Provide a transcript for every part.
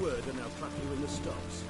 word and I'll clap you in the stocks.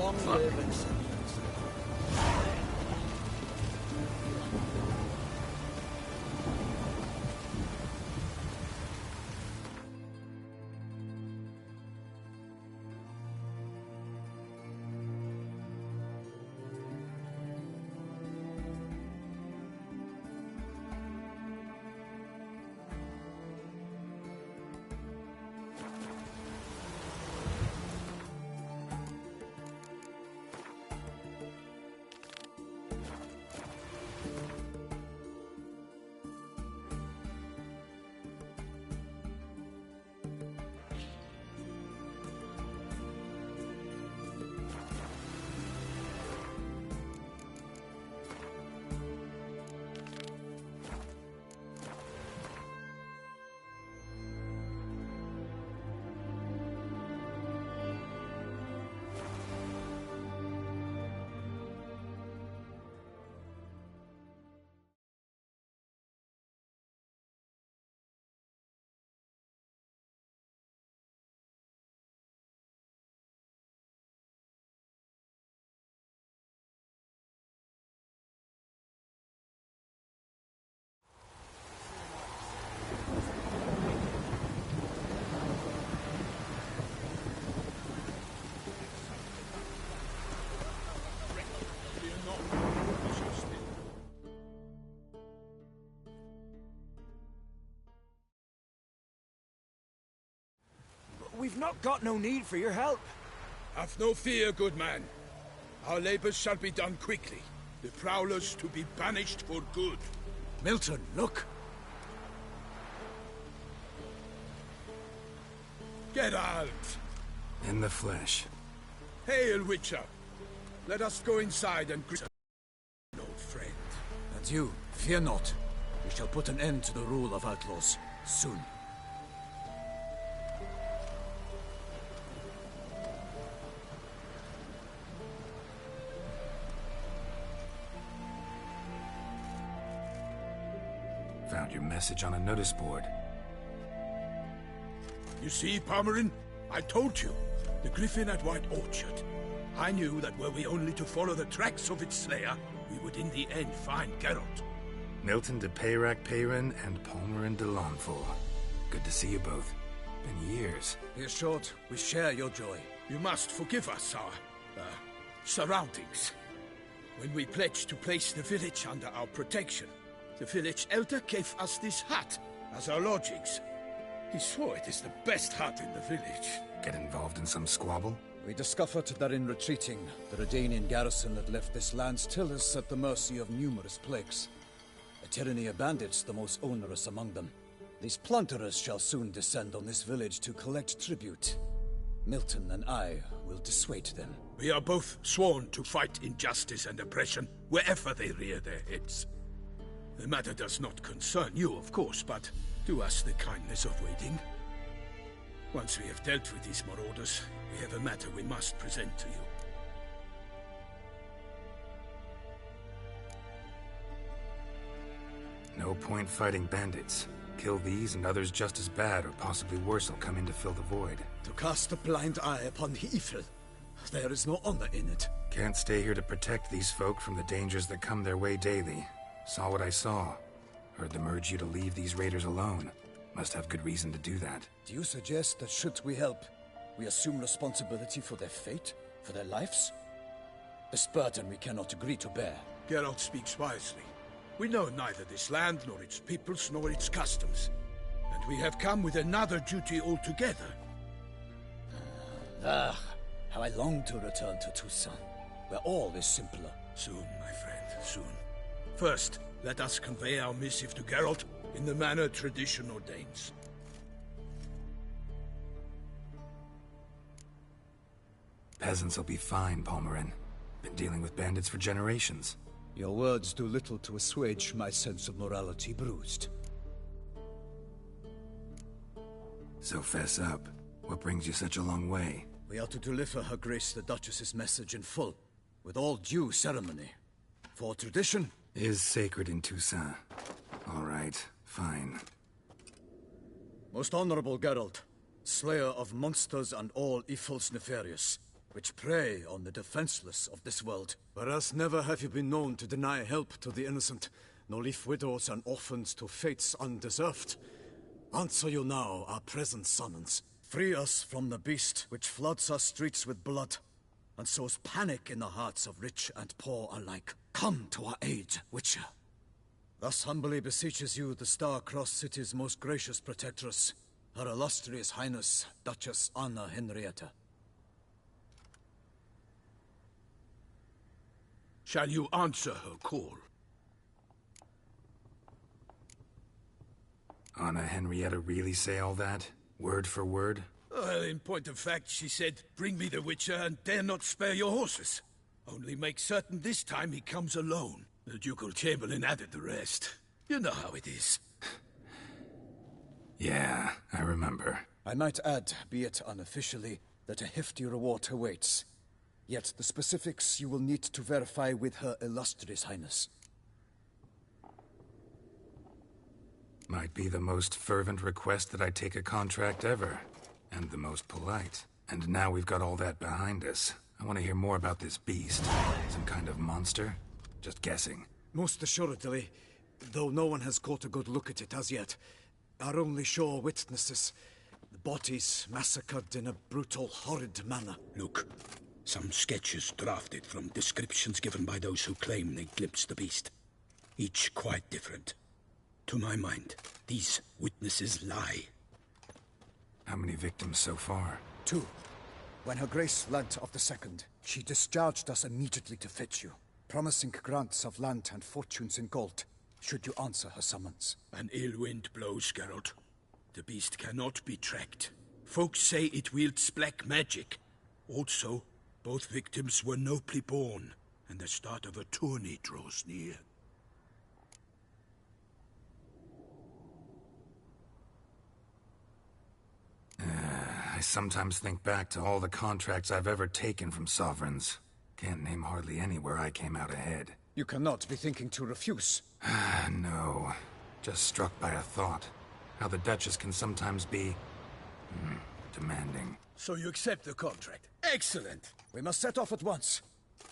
Long live and We've not got no need for your help. Have no fear, good man. Our labors shall be done quickly. The prowlers to be banished for good. Milton, look! Geralt! In the flesh. Hail, Witcher! Let us go inside and greet an old friend. And you, fear not. We shall put an end to the rule of outlaws, soon. Found your message on a notice board. You see, Palmerin? I told you. The griffin at White Orchard. I knew that were we only to follow the tracks of its slayer, we would in the end find Geralt. Milton de Peyrac Peyrin and Palmerin de Lawnful. Good to see you both. Been years. Be assured, we share your joy. You must forgive us our, surroundings. When we pledged to place the village under our protection, the village elder gave us this hut as our lodgings. He swore it is the best hut in the village. Get involved in some squabble? We discovered that in retreating, the Redanian garrison that left this land still is at the mercy of numerous plagues. A tyranny of bandits, the most onerous among them. These plunderers shall soon descend on this village to collect tribute. Milton and I will dissuade them. We are both sworn to fight injustice and oppression wherever they rear their heads. The matter does not concern you, of course, but do us the kindness of waiting. Once we have dealt with these marauders, we have a matter we must present to you. No point fighting bandits. Kill these and others just as bad or possibly worse will come in to fill the void. To cast a blind eye upon the evil. There is no honor in it. Can't stay here to protect these folk from the dangers that come their way daily. Saw what I saw. Heard them urge you to leave these raiders alone. Must have good reason to do that. Do you suggest that should we help, we assume responsibility for their fate? For their lives? This burden we cannot agree to bear. Geralt speaks wisely. We know neither this land, nor its peoples, nor its customs. And we have come with another duty altogether. How I long to return to Toussaint, where all is simpler. Soon, my friend, soon. First, let us convey our missive to Geralt in the manner tradition ordains. Peasants will be fine, Palmerin. Been dealing with bandits for generations. Your words do little to assuage my sense of morality bruised. So fess up. What brings you such a long way? We are to deliver Her Grace the Duchess's message in full, with all due ceremony. For tradition is sacred in Toussaint. All right, fine. Most honorable Geralt, slayer of monsters and all evils nefarious, which prey on the defenseless of this world. Whereas never have you been known to deny help to the innocent, nor leave widows and orphans to fates undeserved. Answer you now our present summons. Free us from the beast which floods our streets with blood, and sows panic in the hearts of rich and poor alike. Come to our aid, Witcher. Thus humbly beseeches you the Star-Crossed City's most gracious protectress, Her Illustrious Highness, Duchess Anna Henrietta. Shall you answer her call? Anna Henrietta really say all that? Word for word? Well, in point of fact, she said, "Bring me the Witcher and dare not spare your horses. Only make certain this time he comes alone." The Ducal Chamberlain added the rest. You know how it is. Yeah, I remember. I might add, be it unofficially, that a hefty reward awaits. Yet the specifics you will need to verify with Her Illustrious Highness. Might be the most fervent request that I take a contract ever. And the most polite. And now we've got all that behind us. I want to hear more about this beast. Some kind of monster? Just guessing. Most assuredly, though no one has caught a good look at it as yet. Our only sure witnesses. The bodies massacred in a brutal, horrid manner. Look, some sketches drafted from descriptions given by those who claim they glimpsed the beast. Each quite different. To my mind, these witnesses lie. How many victims so far? 2. When Her Grace learnt of the second, she discharged us immediately to fetch you, promising grants of land and fortunes in gold, should you answer her summons. An ill wind blows, Geralt. The beast cannot be tracked. Folks say it wields black magic. Also, both victims were nobly born, and the start of a tourney draws near. I sometimes think back to all the contracts I've ever taken from sovereigns. Can't name hardly any where I came out ahead. You cannot be thinking to refuse. No. Just struck by a thought. How the Duchess can sometimes be... demanding. So you accept the contract. Excellent! We must set off at once.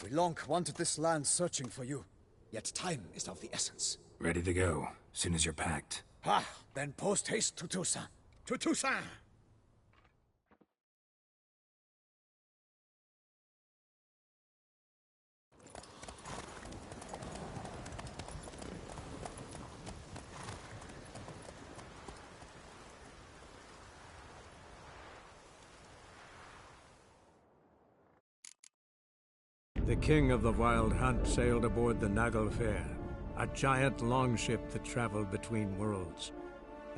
We long wanted this land searching for you. Yet time is of the essence. Ready to go, soon as you're packed. Ah, then post haste to Toussaint. To Toussaint! The king of the Wild Hunt sailed aboard the Naglfar, a giant longship that traveled between worlds.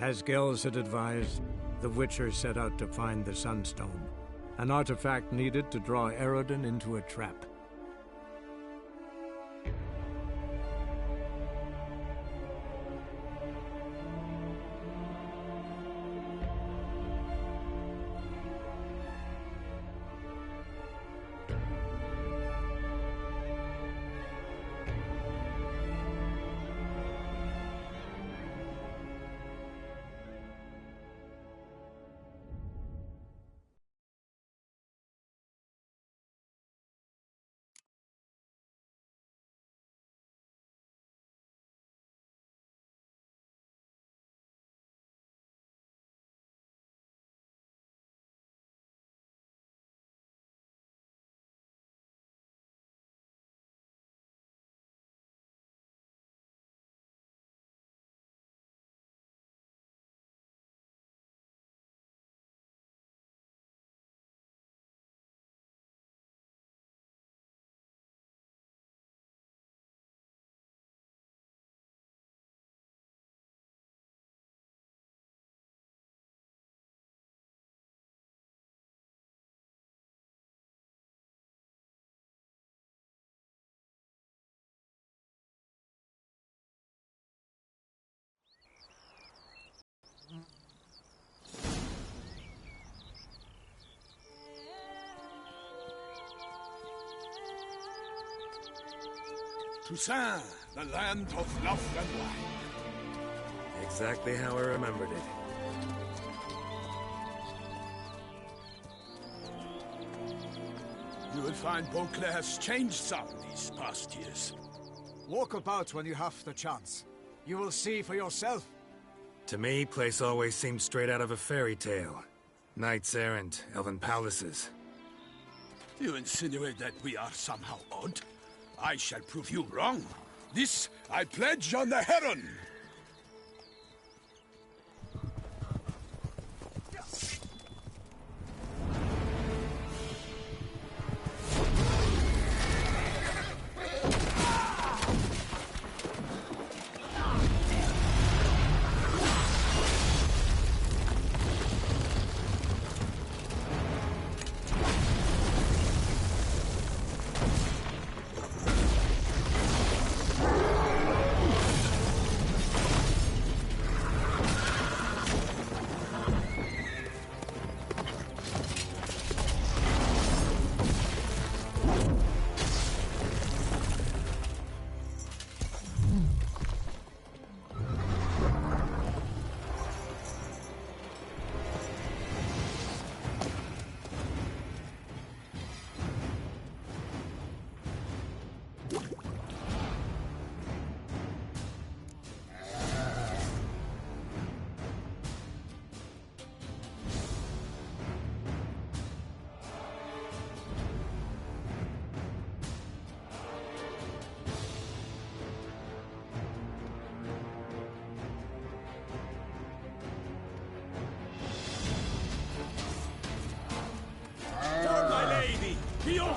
As Gels had advised, the Witcher set out to find the Sunstone, an artifact needed to draw Eredin into a trap. Toussaint, the land of love and wine. Exactly how I remembered it. You will find Beauclair has changed some these past years. Walk about when you have the chance. You will see for yourself. To me, place always seemed straight out of a fairy tale. Knights errant, elven palaces. You insinuate that we are somehow odd? I shall prove you wrong. This I pledge on the Heron!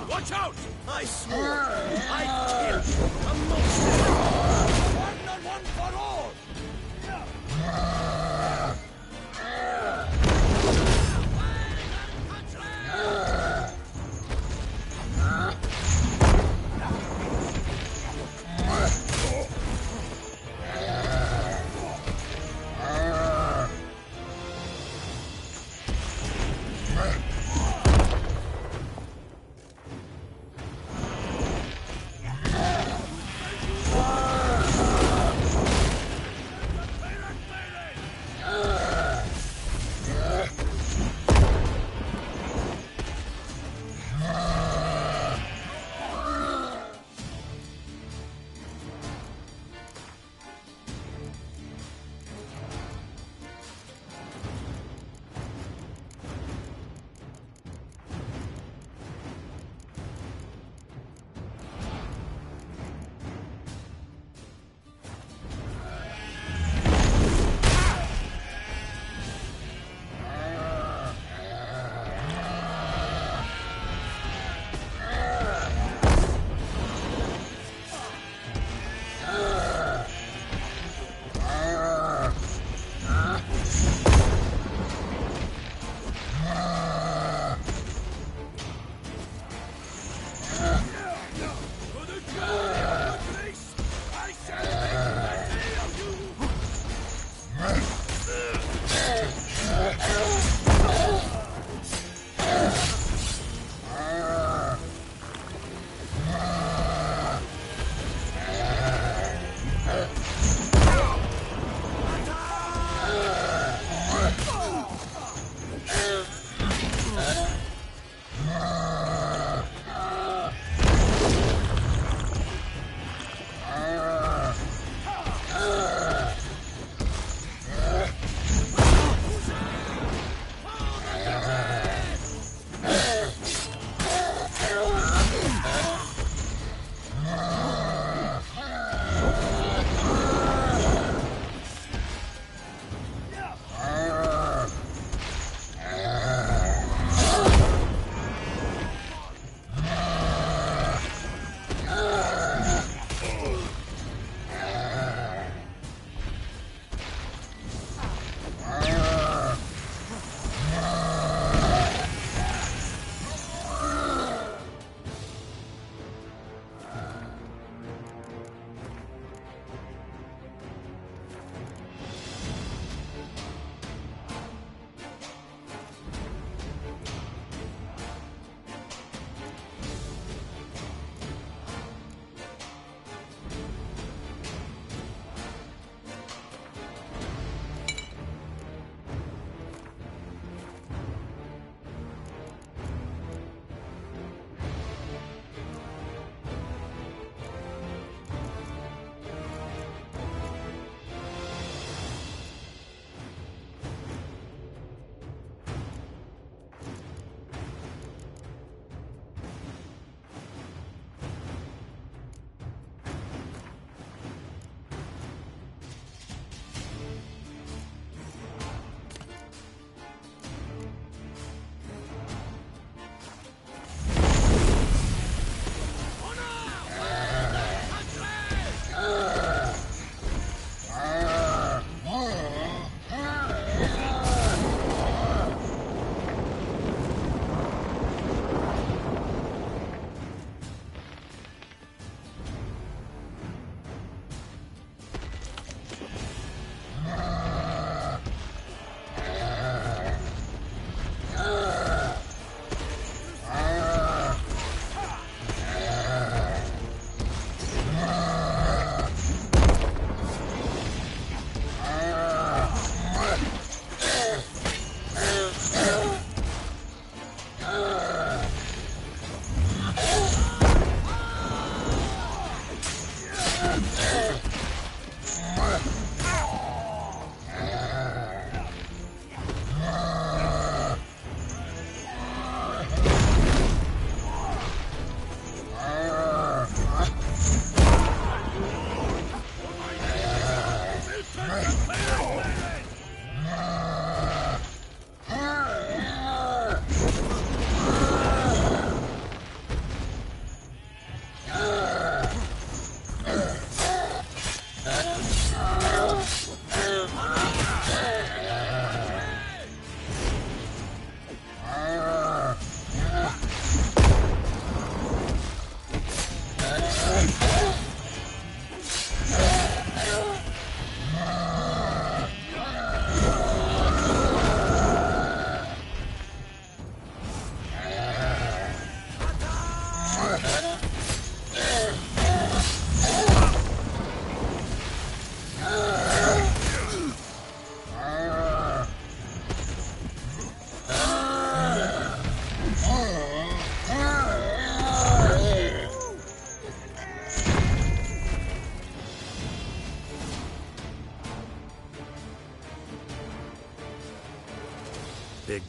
Watch out! I swore I'd kill you, a monster! One and one for all!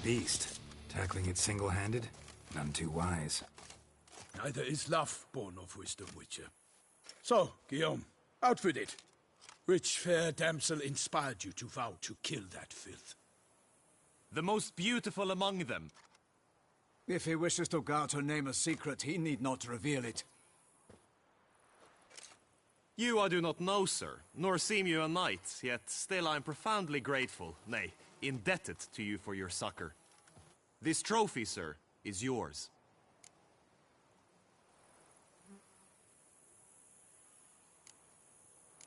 beast. Tackling it single-handed? None too wise. Neither is love born of wisdom, Witcher. So, Guillaume, out with it. Which fair damsel inspired you to vow to kill that filth? The most beautiful among them. If he wishes to guard her name a secret, he need not reveal it. You I do not know, sir, nor seem you a knight, yet still I am profoundly grateful, nay, indebted to you for your succor. This trophy, sir, is yours.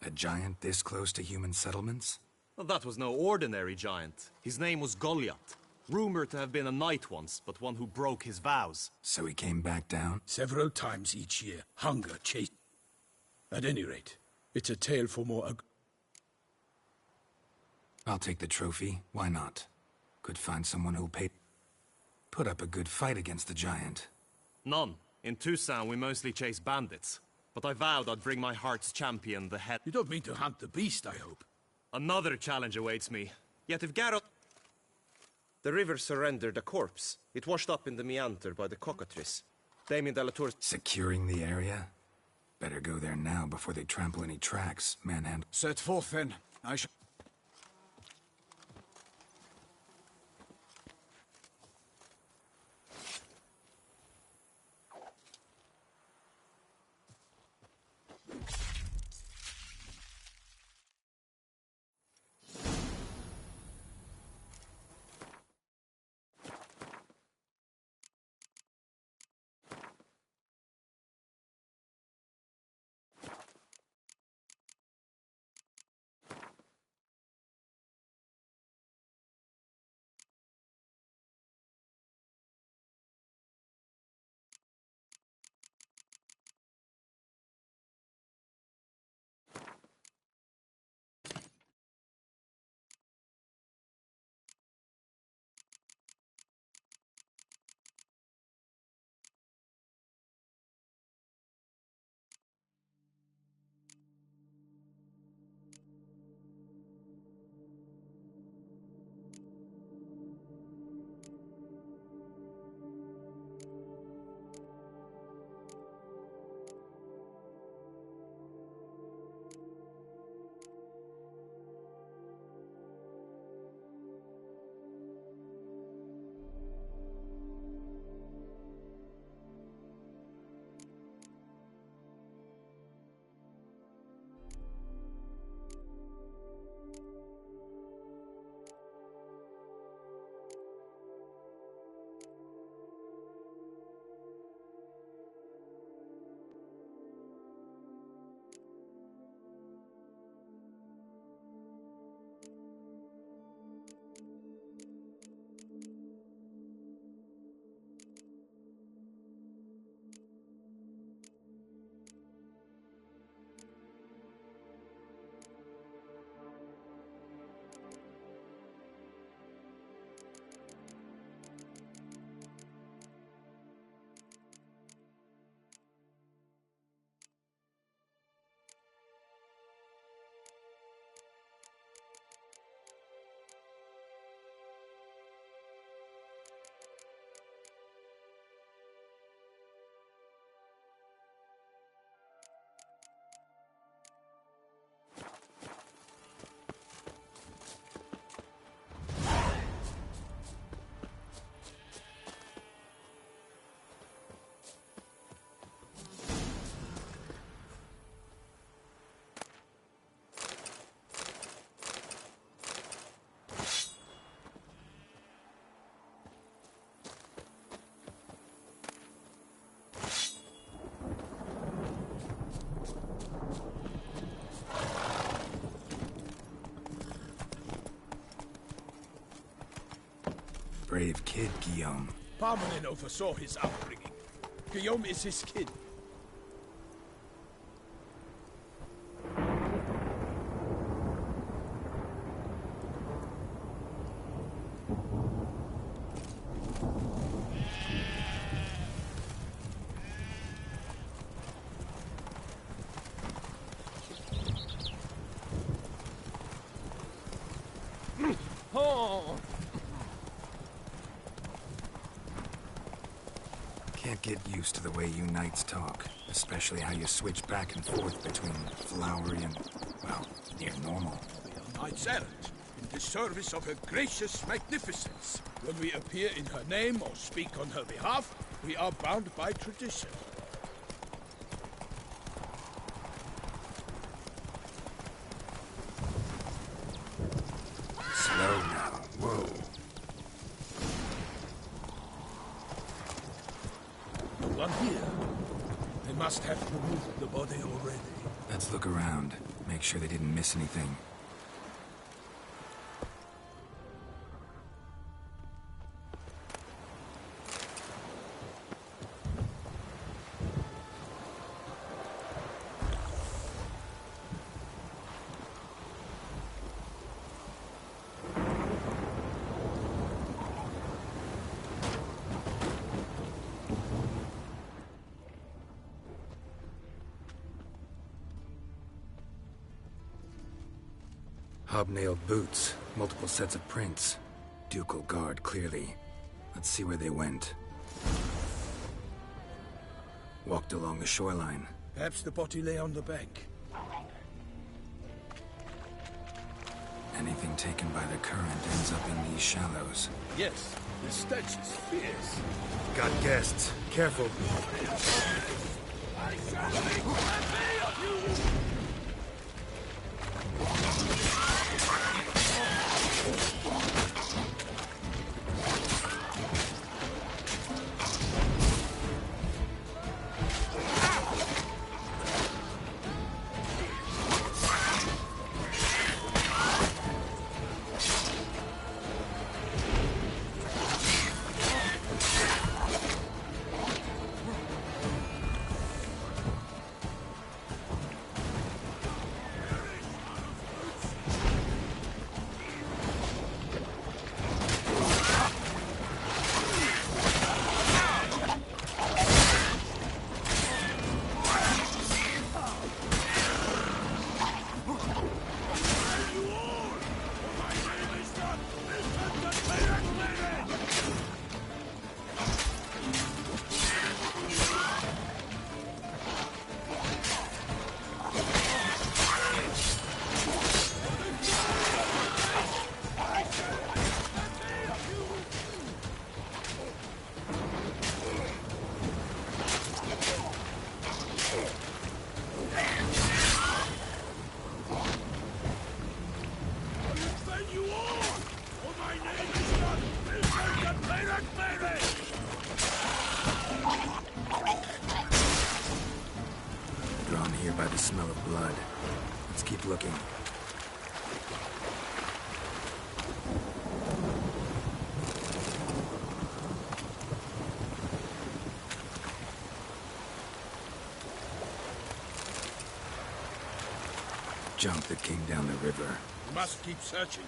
A giant this close to human settlements? Well, that was no ordinary giant. His name was Goliath. Rumored to have been a knight once, but one who broke his vows. So he came back down? Several times each year, hunger chased. At any rate, it's a tale for more. I'll take the trophy. Why not? Could find someone who'll put up a good fight against the giant. None. In Toussaint we mostly chase bandits. But I vowed I'd bring my heart's champion, the head. You don't mean to hunt the beast, I hope. Another challenge awaits me. Yet if Geralt... The river surrendered a corpse. It washed up in the meander by the cockatrice. Damien de la Tour... Securing the area? Better go there now before they trample any tracks, manhandle. Set forth then. I shall... Brave kid, Guillaume. Parmelin oversaw his upbringing. Guillaume is his kid. Can't get used to the way you knights talk, especially how you switch back and forth between flowery and, well, near normal. We are knights errant, in the service of her gracious magnificence. When we appear in her name or speak on her behalf, we are bound by tradition. Slow now. Whoa. No one here. They must have removed the body already. Let's look around. Make sure they didn't miss anything. Hobnailed boots, multiple sets of prints. Ducal guard, clearly. Let's see where they went. Walked along the shoreline. Perhaps the body lay on the bank. Anything taken by the current ends up in these shallows. Yes, the stench is fierce. Got guests. Careful. I shall make a of you! Drawn here by the smell of blood. Let's keep looking. Junk that came down the river. We must keep searching.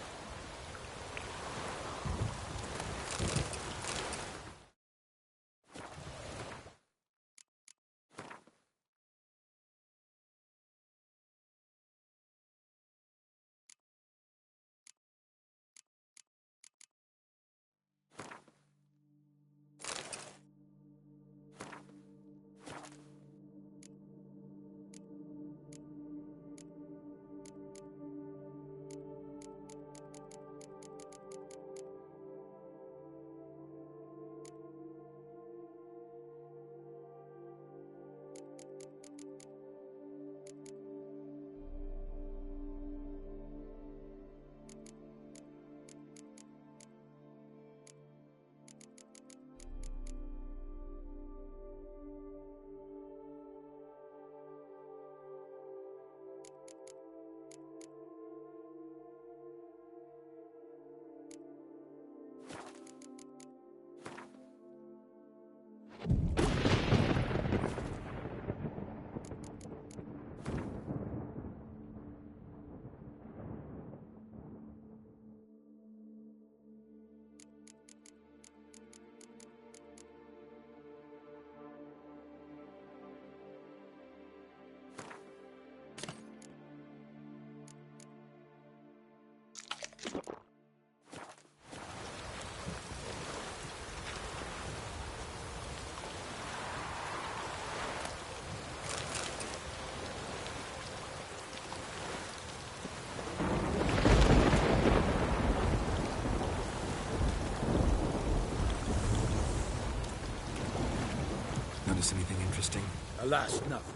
Notice anything interesting? Alas, nothing.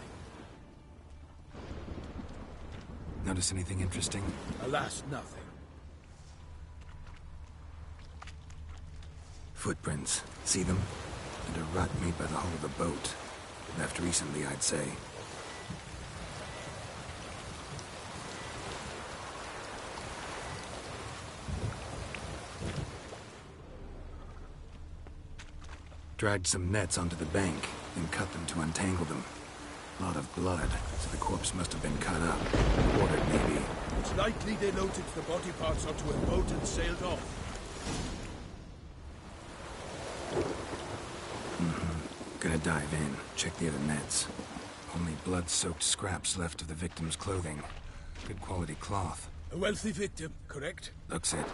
Notice anything interesting? Alas, nothing. Footprints. See them? And a rut made by the hull of the boat. Left recently, I'd say. Dragged some nets onto the bank, then cut them to untangle them. A lot of blood, so the corpse must have been cut up. Quartered, maybe. It's likely they loaded the body parts onto a boat and sailed off. Gonna dive in, check the other nets. Only blood-soaked scraps left of the victim's clothing. Good quality cloth. A wealthy victim, correct? Looks it.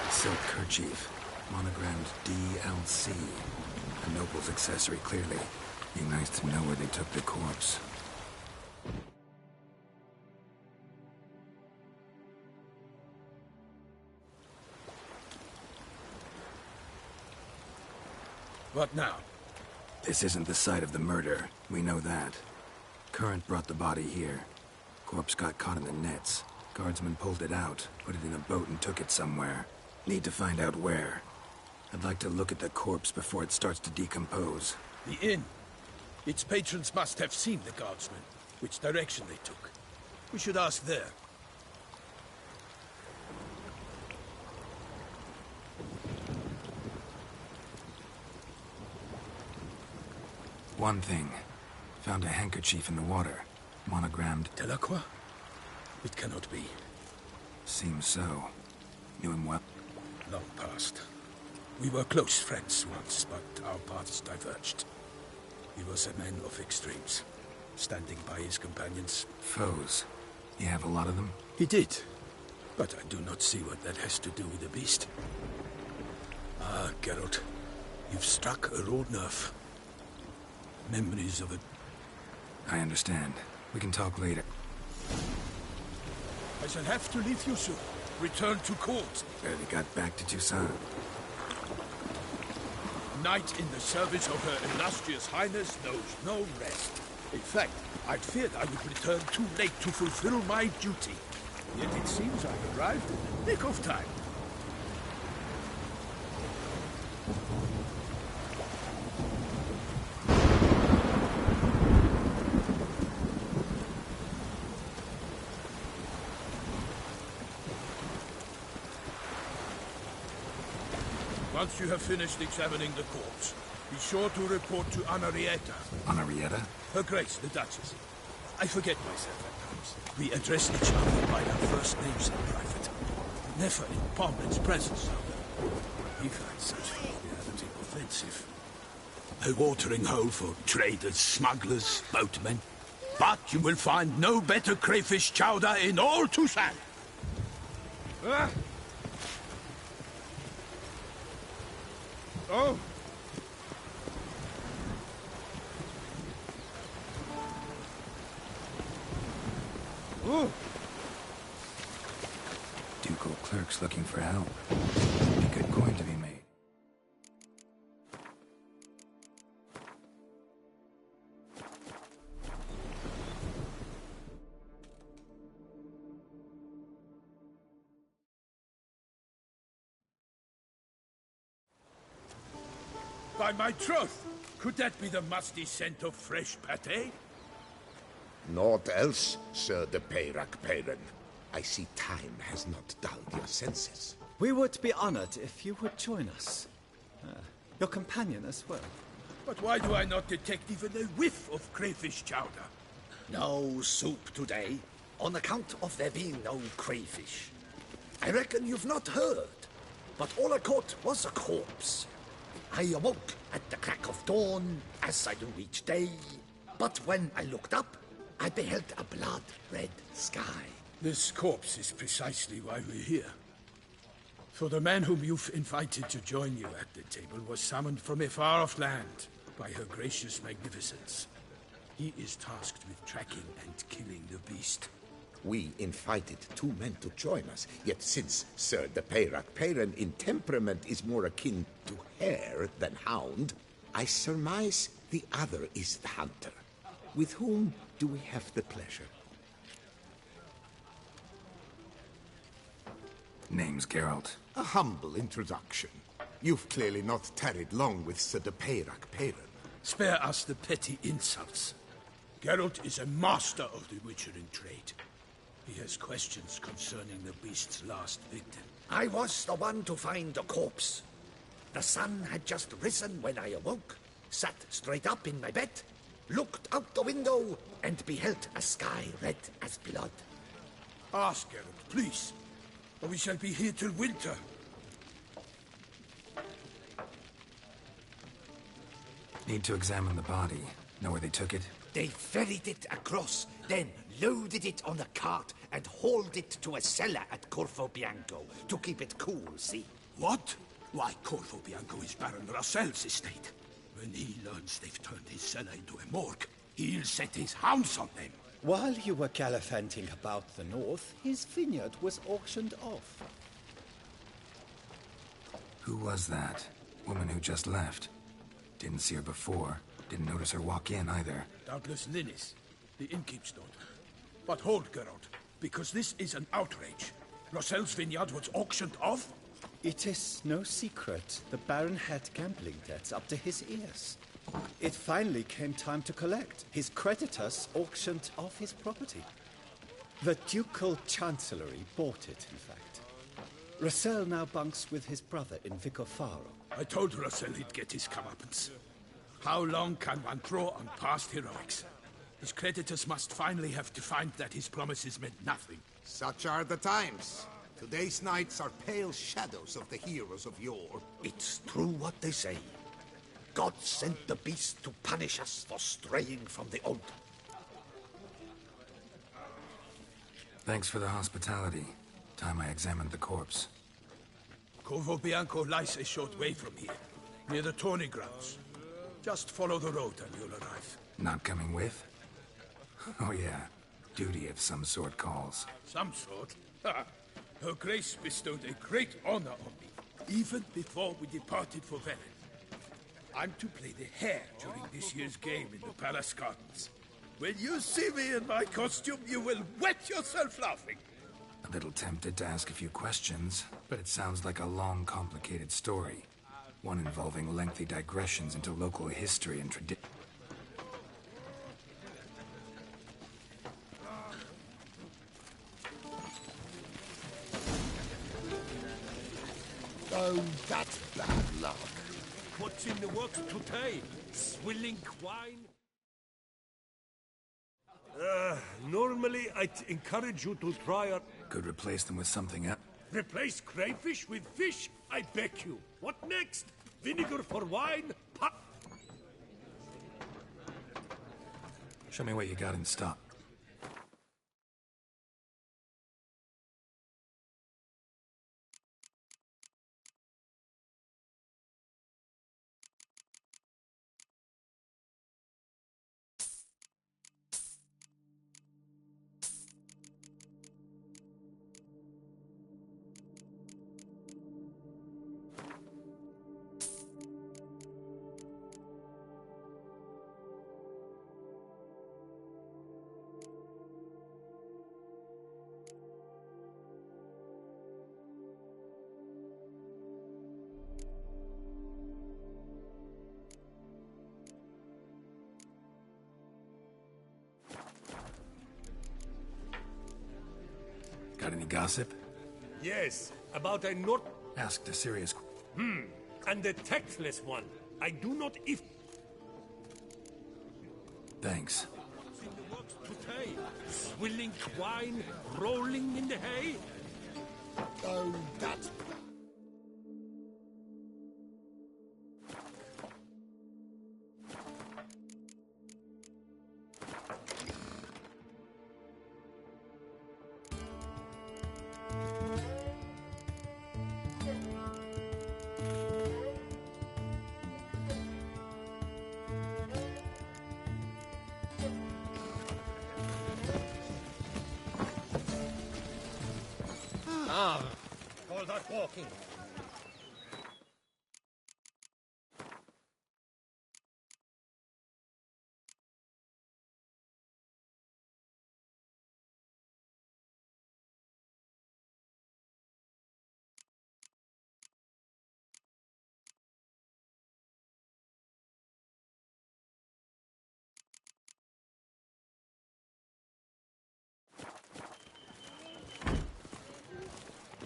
Silk kerchief, monogrammed DLC. A noble's accessory, clearly. Be nice to know where they took the corpse. What now? This isn't the site of the murder. We know that. Current brought the body here. Corpse got caught in the nets. Guardsmen pulled it out, put it in a boat and took it somewhere. Need to find out where. I'd like to look at the corpse before it starts to decompose. The inn. Its patrons must have seen the guardsmen. Which direction they took. We should ask there. One thing. Found a handkerchief in the water. Monogrammed. Delacroix? It cannot be. Seems so. Knew him well. Long past. We were close friends once, but our paths diverged. He was a man of extremes, standing by his companions. Foes. You have a lot of them? He did, but I do not see what that has to do with the beast. Ah, Geralt, you've struck a raw nerve. Memories of it. I understand. We can talk later. I shall have to leave you soon. Return to court. Barely got back to Toussaint. Knight in the service of Her Illustrious Highness knows no rest. In fact, I feared I would return too late to fulfill my duty. Yet it seems I arrived in the nick of time. Once you have finished examining the corpse, be sure to report to Anarietta. Anarietta? Her Grace, the Duchess. I forget myself at times. We address each other by our first names in private. Never in Pomlin's presence, however. He finds such familiarity offensive. A watering hole for traders, smugglers, boatmen. But you will find no better crayfish chowder in all Toussaint. Ah! Oh! Ooh! Ducal clerks looking for help. Be good coin to be made. By my troth, could that be the musty scent of fresh pâté? Naught else, Sir de baaack. I see time has not dulled your senses. We would be honored if you would join us. Your companion as well. But why do I not detect even a whiff of crayfish chowder? No soup today, on account of there being no crayfish. I reckon you've not heard, but all I caught was a corpse. I awoke at the crack of dawn, as I do each day, but when I looked up, I beheld a blood-red sky. This corpse is precisely why we're here. For the man whom you've invited to join you at the table was summoned from a far-off land by her gracious magnificence. He is tasked with tracking and killing the beast. We invited 2 men to join us, yet since Sir the baaack Perrin in temperament is more akin to hare than hound, I surmise the other is the hunter. With whom do we have the pleasure? Name's Geralt. A humble introduction. You've clearly not tarried long with Sir the baaack Perrin. Spare us the petty insults. Geralt is a master of the witchering trade. He has questions concerning the beast's last victim. I was the one to find the corpse. The sun had just risen when I awoke, sat straight up in my bed, looked out the window, and beheld a sky red as blood. Ask Geralt, please, or we shall be here till winter. Need to examine the body. Know where they took it? They ferried it across, then loaded it on a cart and hauled it to a cellar at Corvo Bianco to keep it cool, see? What? Why, Corvo Bianco is Baron Russell's estate. When he learns they've turned his cellar into a morgue, he'll set his hounds on them. While you were gallivanting about the north, his vineyard was auctioned off. Who was that? Woman who just left. Didn't see her before. Didn't notice her walk in either. Doubtless Linnis, the innkeep's daughter. But hold, Geralt, because this is an outrage. Russell's vineyard was auctioned off? It is no secret the Baron had gambling debts up to his ears. It finally came time to collect. His creditors auctioned off his property. The Ducal Chancellery bought it, in fact. Russell now bunks with his brother in Vicofaro. I told Russell he'd get his comeuppance. How long can one draw on past heroics? His creditors must finally have to find that his promises meant nothing. Such are the times. Today's knights are pale shadows of the heroes of yore. It's true what they say. God sent the beast to punish us for straying from the oath. Thanks for the hospitality. Time I examined the corpse. Corvo Bianco lies a short way from here, near the tourney grounds. Just follow the road and you'll arrive. Not coming with? Oh yeah, duty of some sort calls. Some sort? Ha! Her Grace bestowed a great honor on me, even before we departed for Velen. I'm to play the hare during this year's game in the palace gardens. When you see me in my costume, you will wet yourself laughing. A little tempted to ask a few questions, but it sounds like a long, complicated story. One involving lengthy digressions into local history and tradition. Oh, that's bad luck. What's in the works today? Swilling wine? Normally I'd encourage you to try a... Could replace them with something else. Replace crayfish with fish? I beg you. What next? Vinegar for wine? Show me what you got in stock. Got any gossip? Yes, about a not... Asked a serious... and a tactless one. I do not if... Thanks. What's in the works today? Swilling wine? Rolling in the hay? Oh, that's... Ah, call that walking.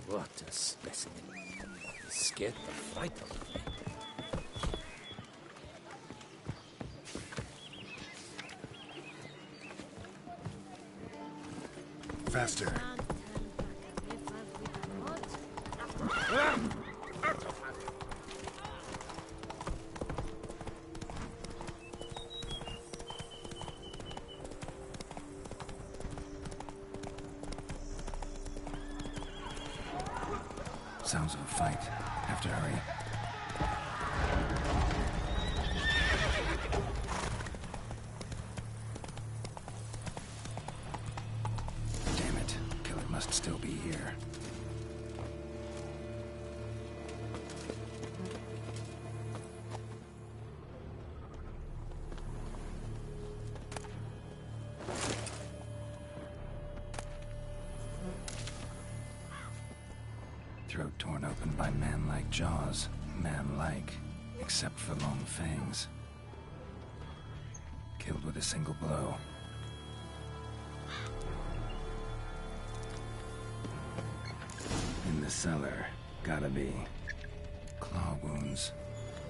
What a specimen. He scared the fright out of me. Faster. Sounds of a fight. Have to hurry. Damn it. Killer must still be here. Throat torn open by man-like jaws. Man-like, except for long fangs. Killed with a single blow. In the cellar, gotta be. Claw wounds.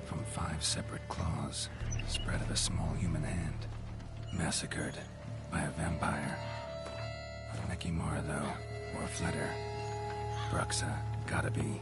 From 5 separate claws. Spread of a small human hand. Massacred by a vampire. Not Nekimara, though. Or Fletter. Bruxa. Gotta be.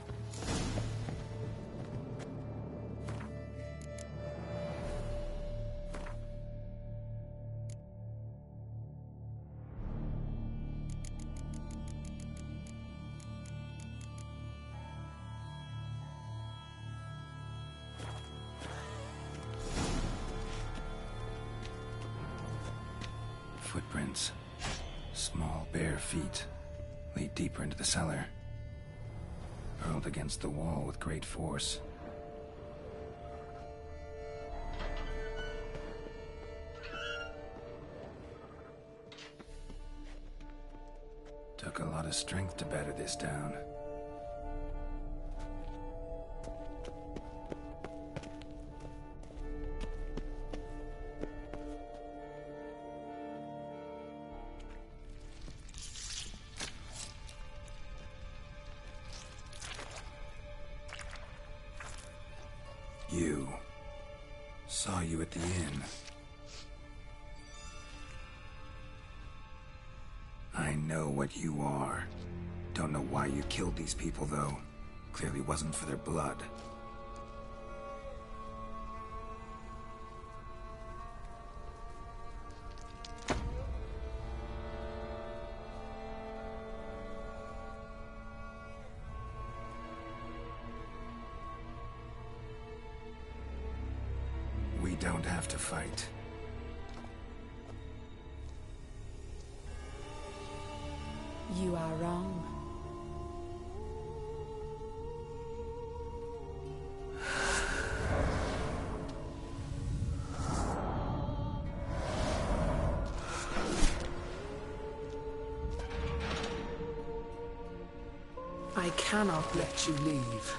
Footprints. Small, bare feet. Lead deeper into the cellar. Hurled against the wall with great force. Took a lot of strength to batter this down. You. Saw you at the inn. I know what you are. Don't know why you killed these people, though. Clearly wasn't for their blood. We don't have to fight. You are wrong. I cannot let you leave.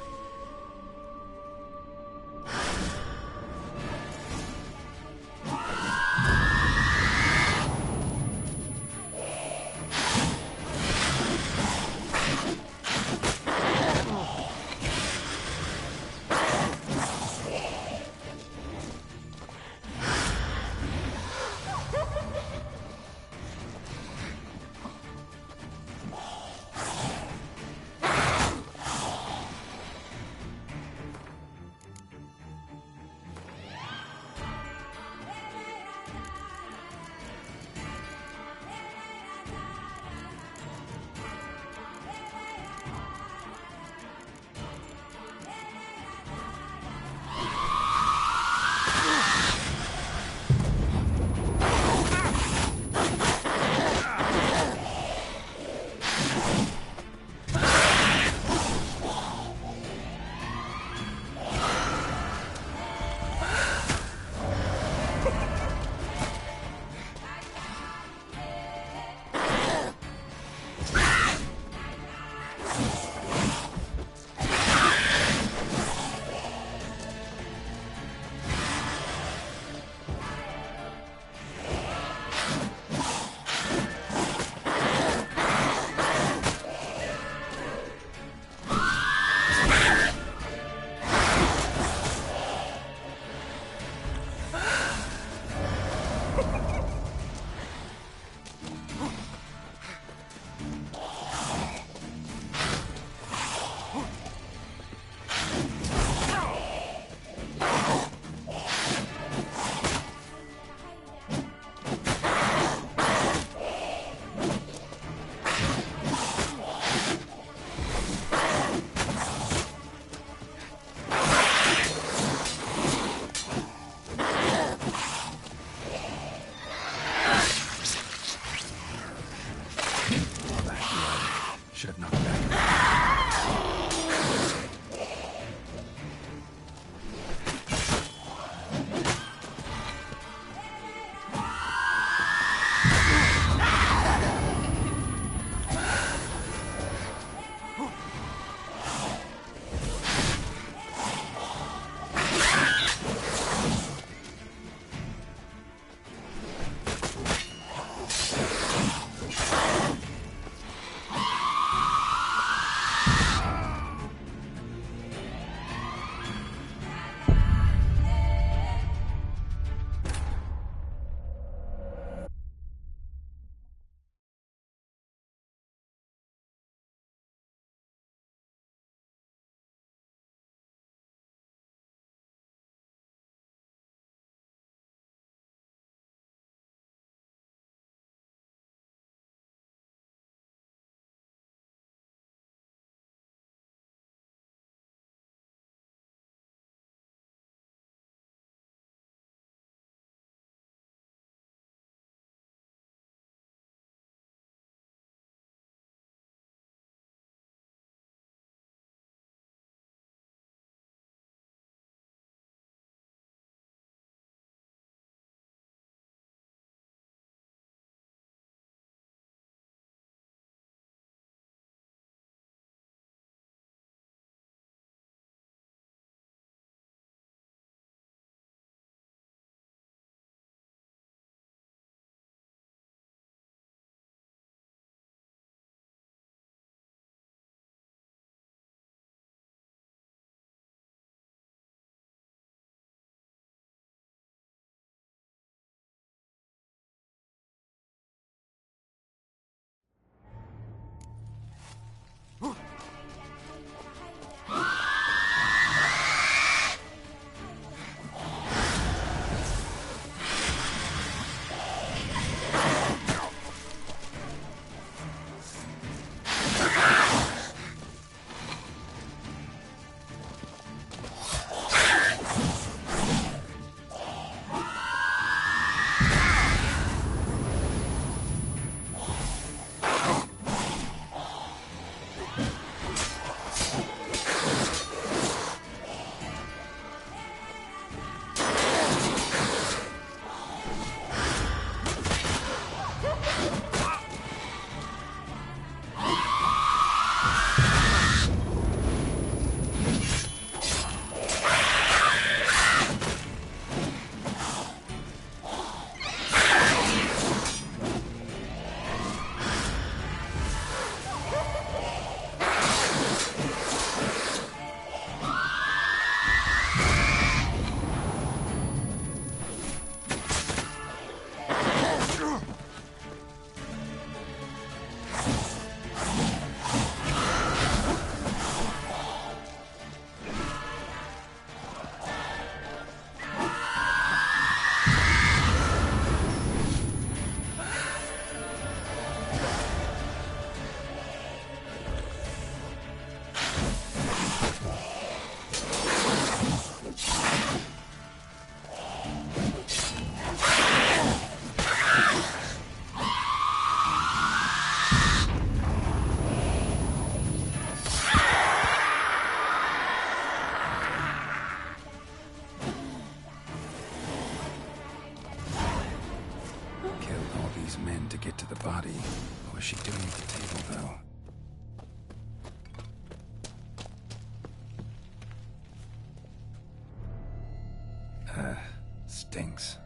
Stinks.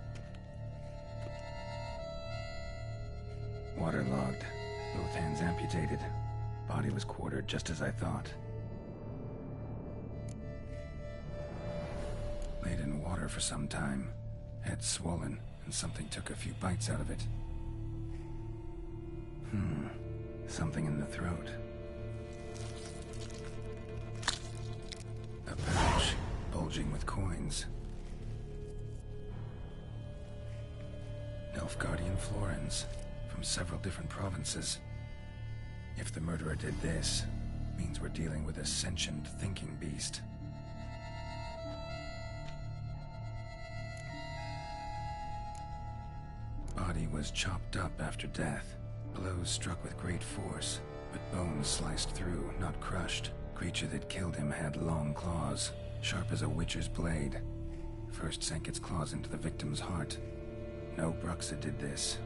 Waterlogged. Both hands amputated. Body was quartered just as I thought. Laid in water for some time. Head swollen, and something took a few bites out of it. Something in the throat. A pouch, bulging with coins. Nilfgaardian florins, from several different provinces. If the murderer did this, means we're dealing with a sentient thinking beast. Body was chopped up after death. Blows struck with great force, but bones sliced through, not crushed. Creature that killed him had long claws, sharp as a witcher's blade. First sank its claws into the victim's heart. No Bruxa did this.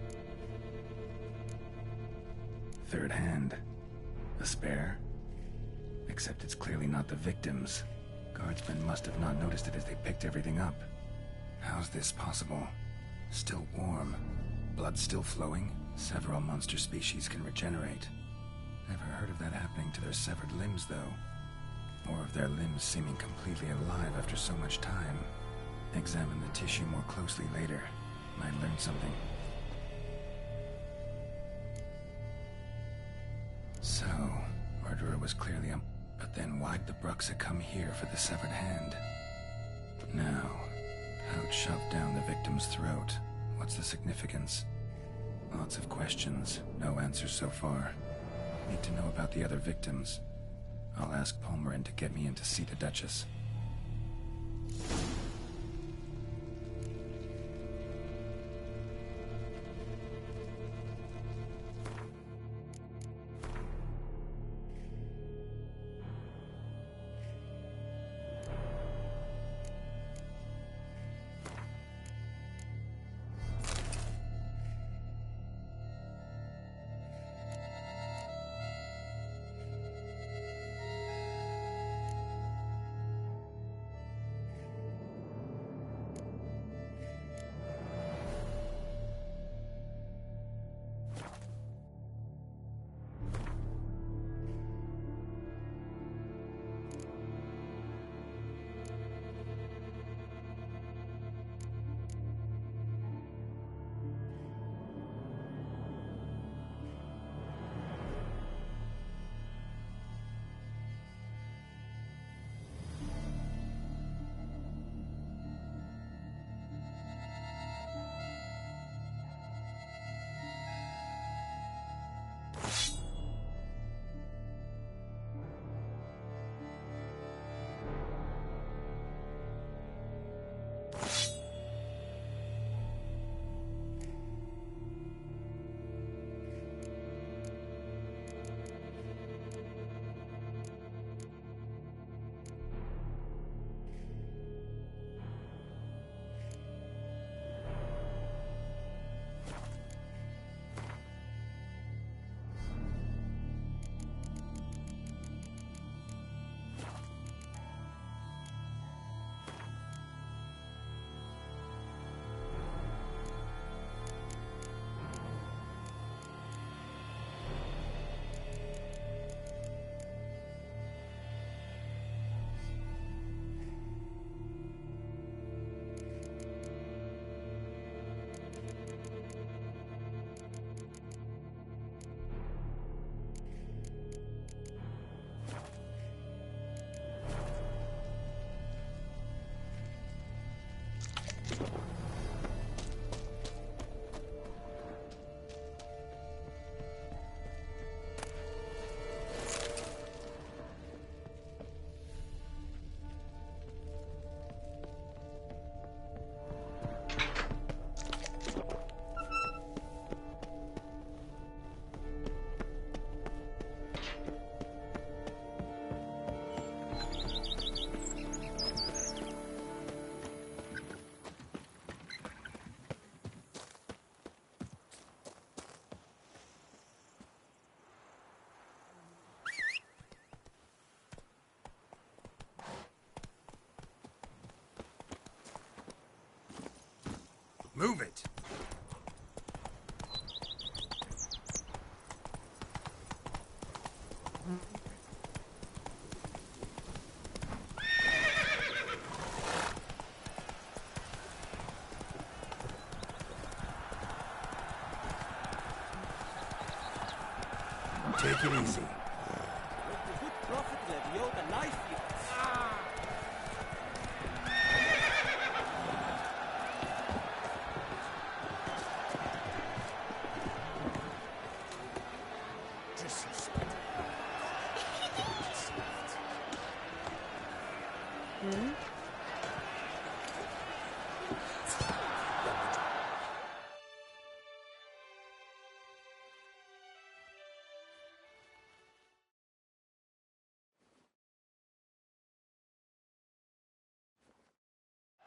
Third hand. A spare? Except it's clearly not the victim's. Guardsmen must have not noticed it as they picked everything up. How's this possible? Still warm. Blood still flowing? Several monster species can regenerate. Never heard of that happening to their severed limbs, though. Or of their limbs seeming completely alive after so much time. Examine the tissue more closely later. Might learn something. So, murderer was clearly a... But then why'd the Bruxa come here for the severed hand? Now, pouch shoved down the victim's throat. What's the significance? Lots of questions, no answers so far. Need to know about the other victims. I'll ask Palmerin to get me in to see the Duchess. Move it! Take it easy.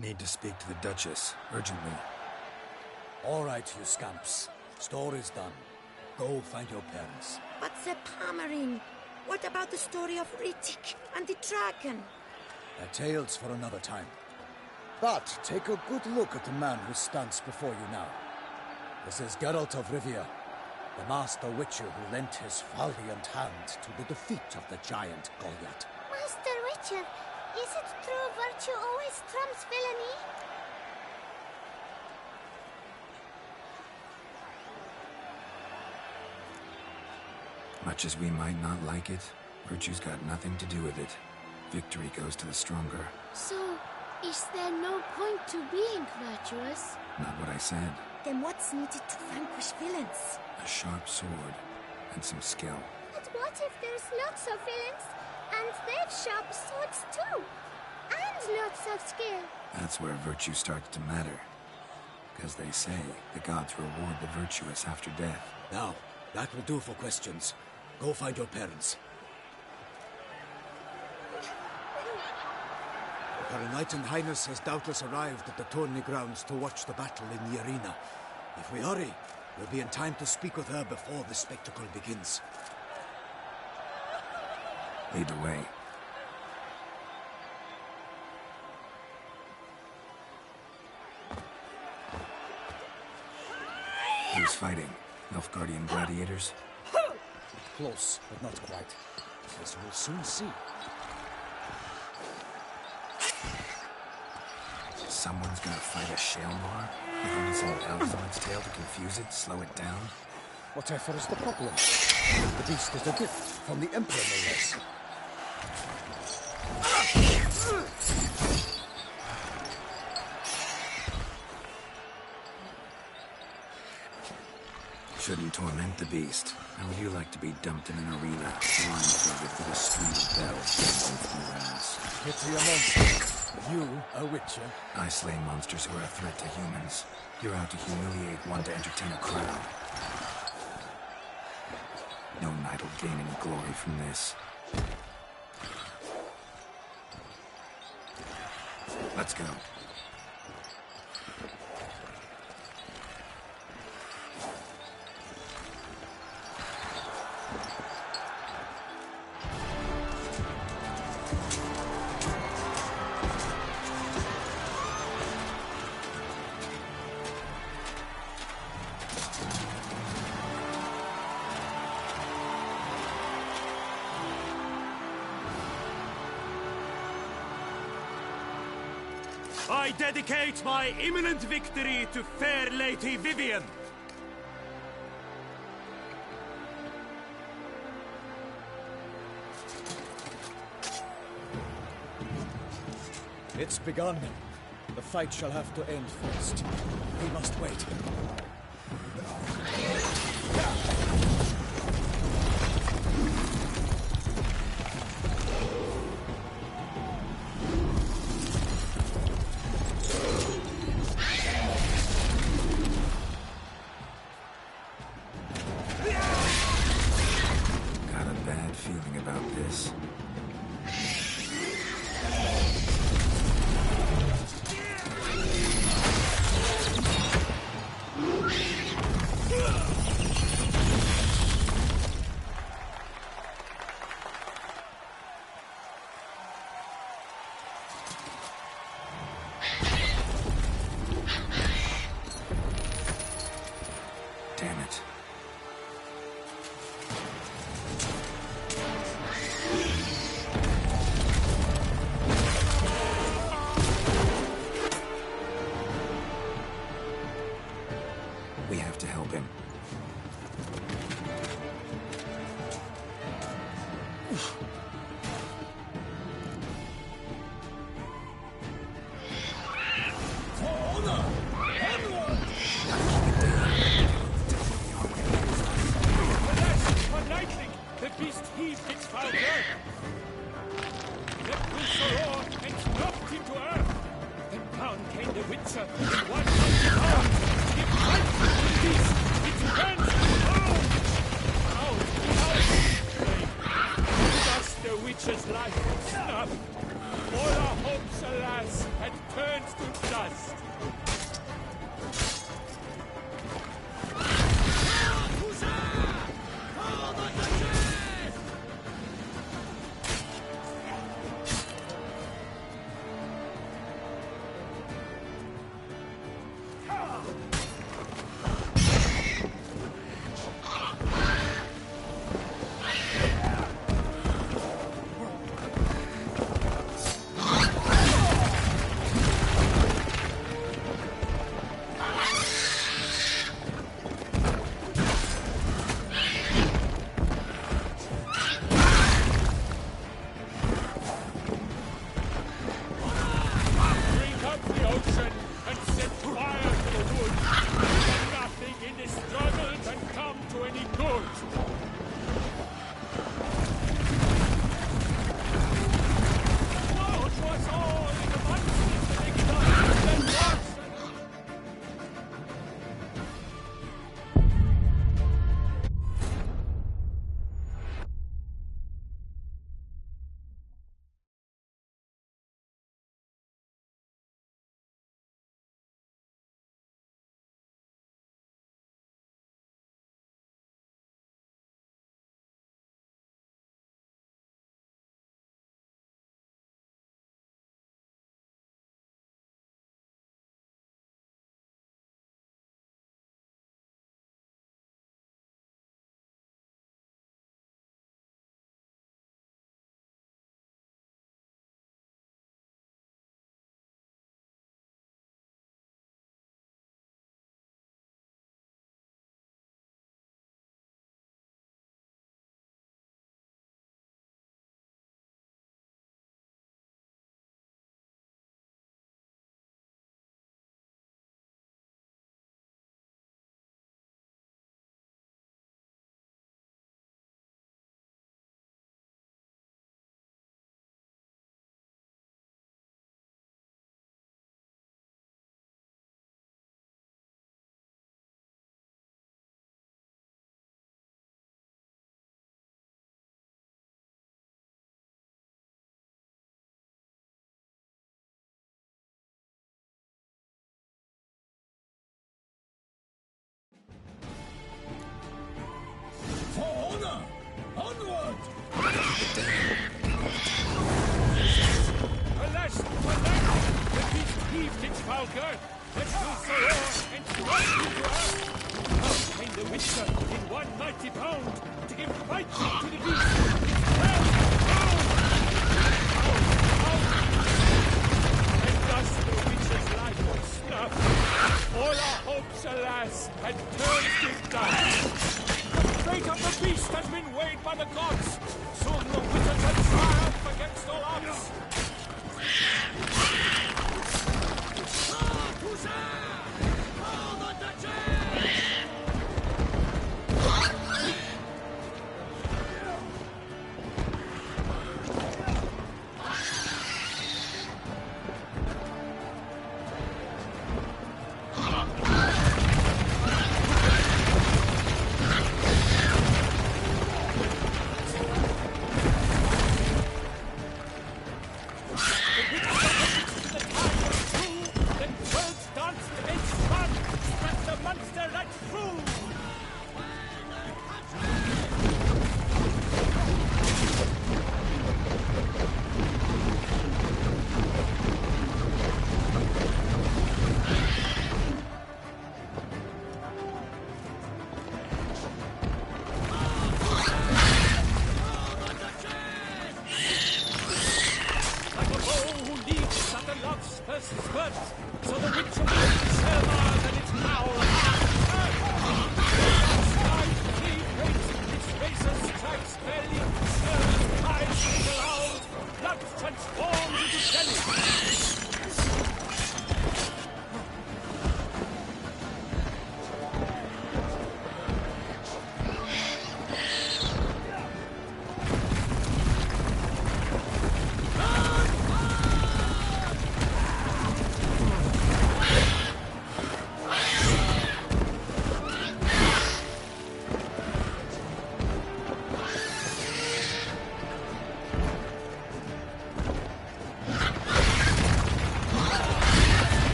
Need to speak to the Duchess, urgently. All right, you scamps. Story's done. Go find your parents. But the Palmerin, what about the story of Rittik and the dragon? They're tales for another time. But take a good look at the man who stands before you now. This is Geralt of Rivia, the master witcher who lent his valiant hand to the defeat of the giant Goliath. Master Witcher, is it true virtue always trumps villainy? Much as we might not like it, virtue's got nothing to do with it. Victory goes to the stronger. So, is there no point to being virtuous? Not what I said. Then what's needed to vanquish villains? A sharp sword and some skill. But what if there's lots of villains and they've sharp swords too? And lots of skill. That's where virtue starts to matter. Because they say the gods reward the virtuous after death. Now, that will do for questions. Go find your parents. Her Enlightened Highness has doubtless arrived at the tourney grounds to watch the battle in the arena. If we hurry, we'll be in time to speak with her before the spectacle begins. Lead the way. Who's fighting? Nilfgaardian gladiators? Close, but not quite. As we'll soon see. Someone's gonna fight a Shaelmar? With only some elves on its tail to confuse it, slow it down? Whatever is the problem? The beast is a gift from the Emperor, no less. Shouldn't torment the beast. How would you like to be dumped in an arena, blindfolded with a string of bells dangling from your ass? Pity a monster. You, a witcher? I slay monsters who are a threat to humans. You're out to humiliate one to entertain a crowd. No knight will gain any glory from this. Let's go. I dedicate my imminent victory to fair Lady Vivian. It's begun. The fight shall have to end first. We must wait. Got a bad feeling about this. Snuff! All our hopes, alas, had turned to dust.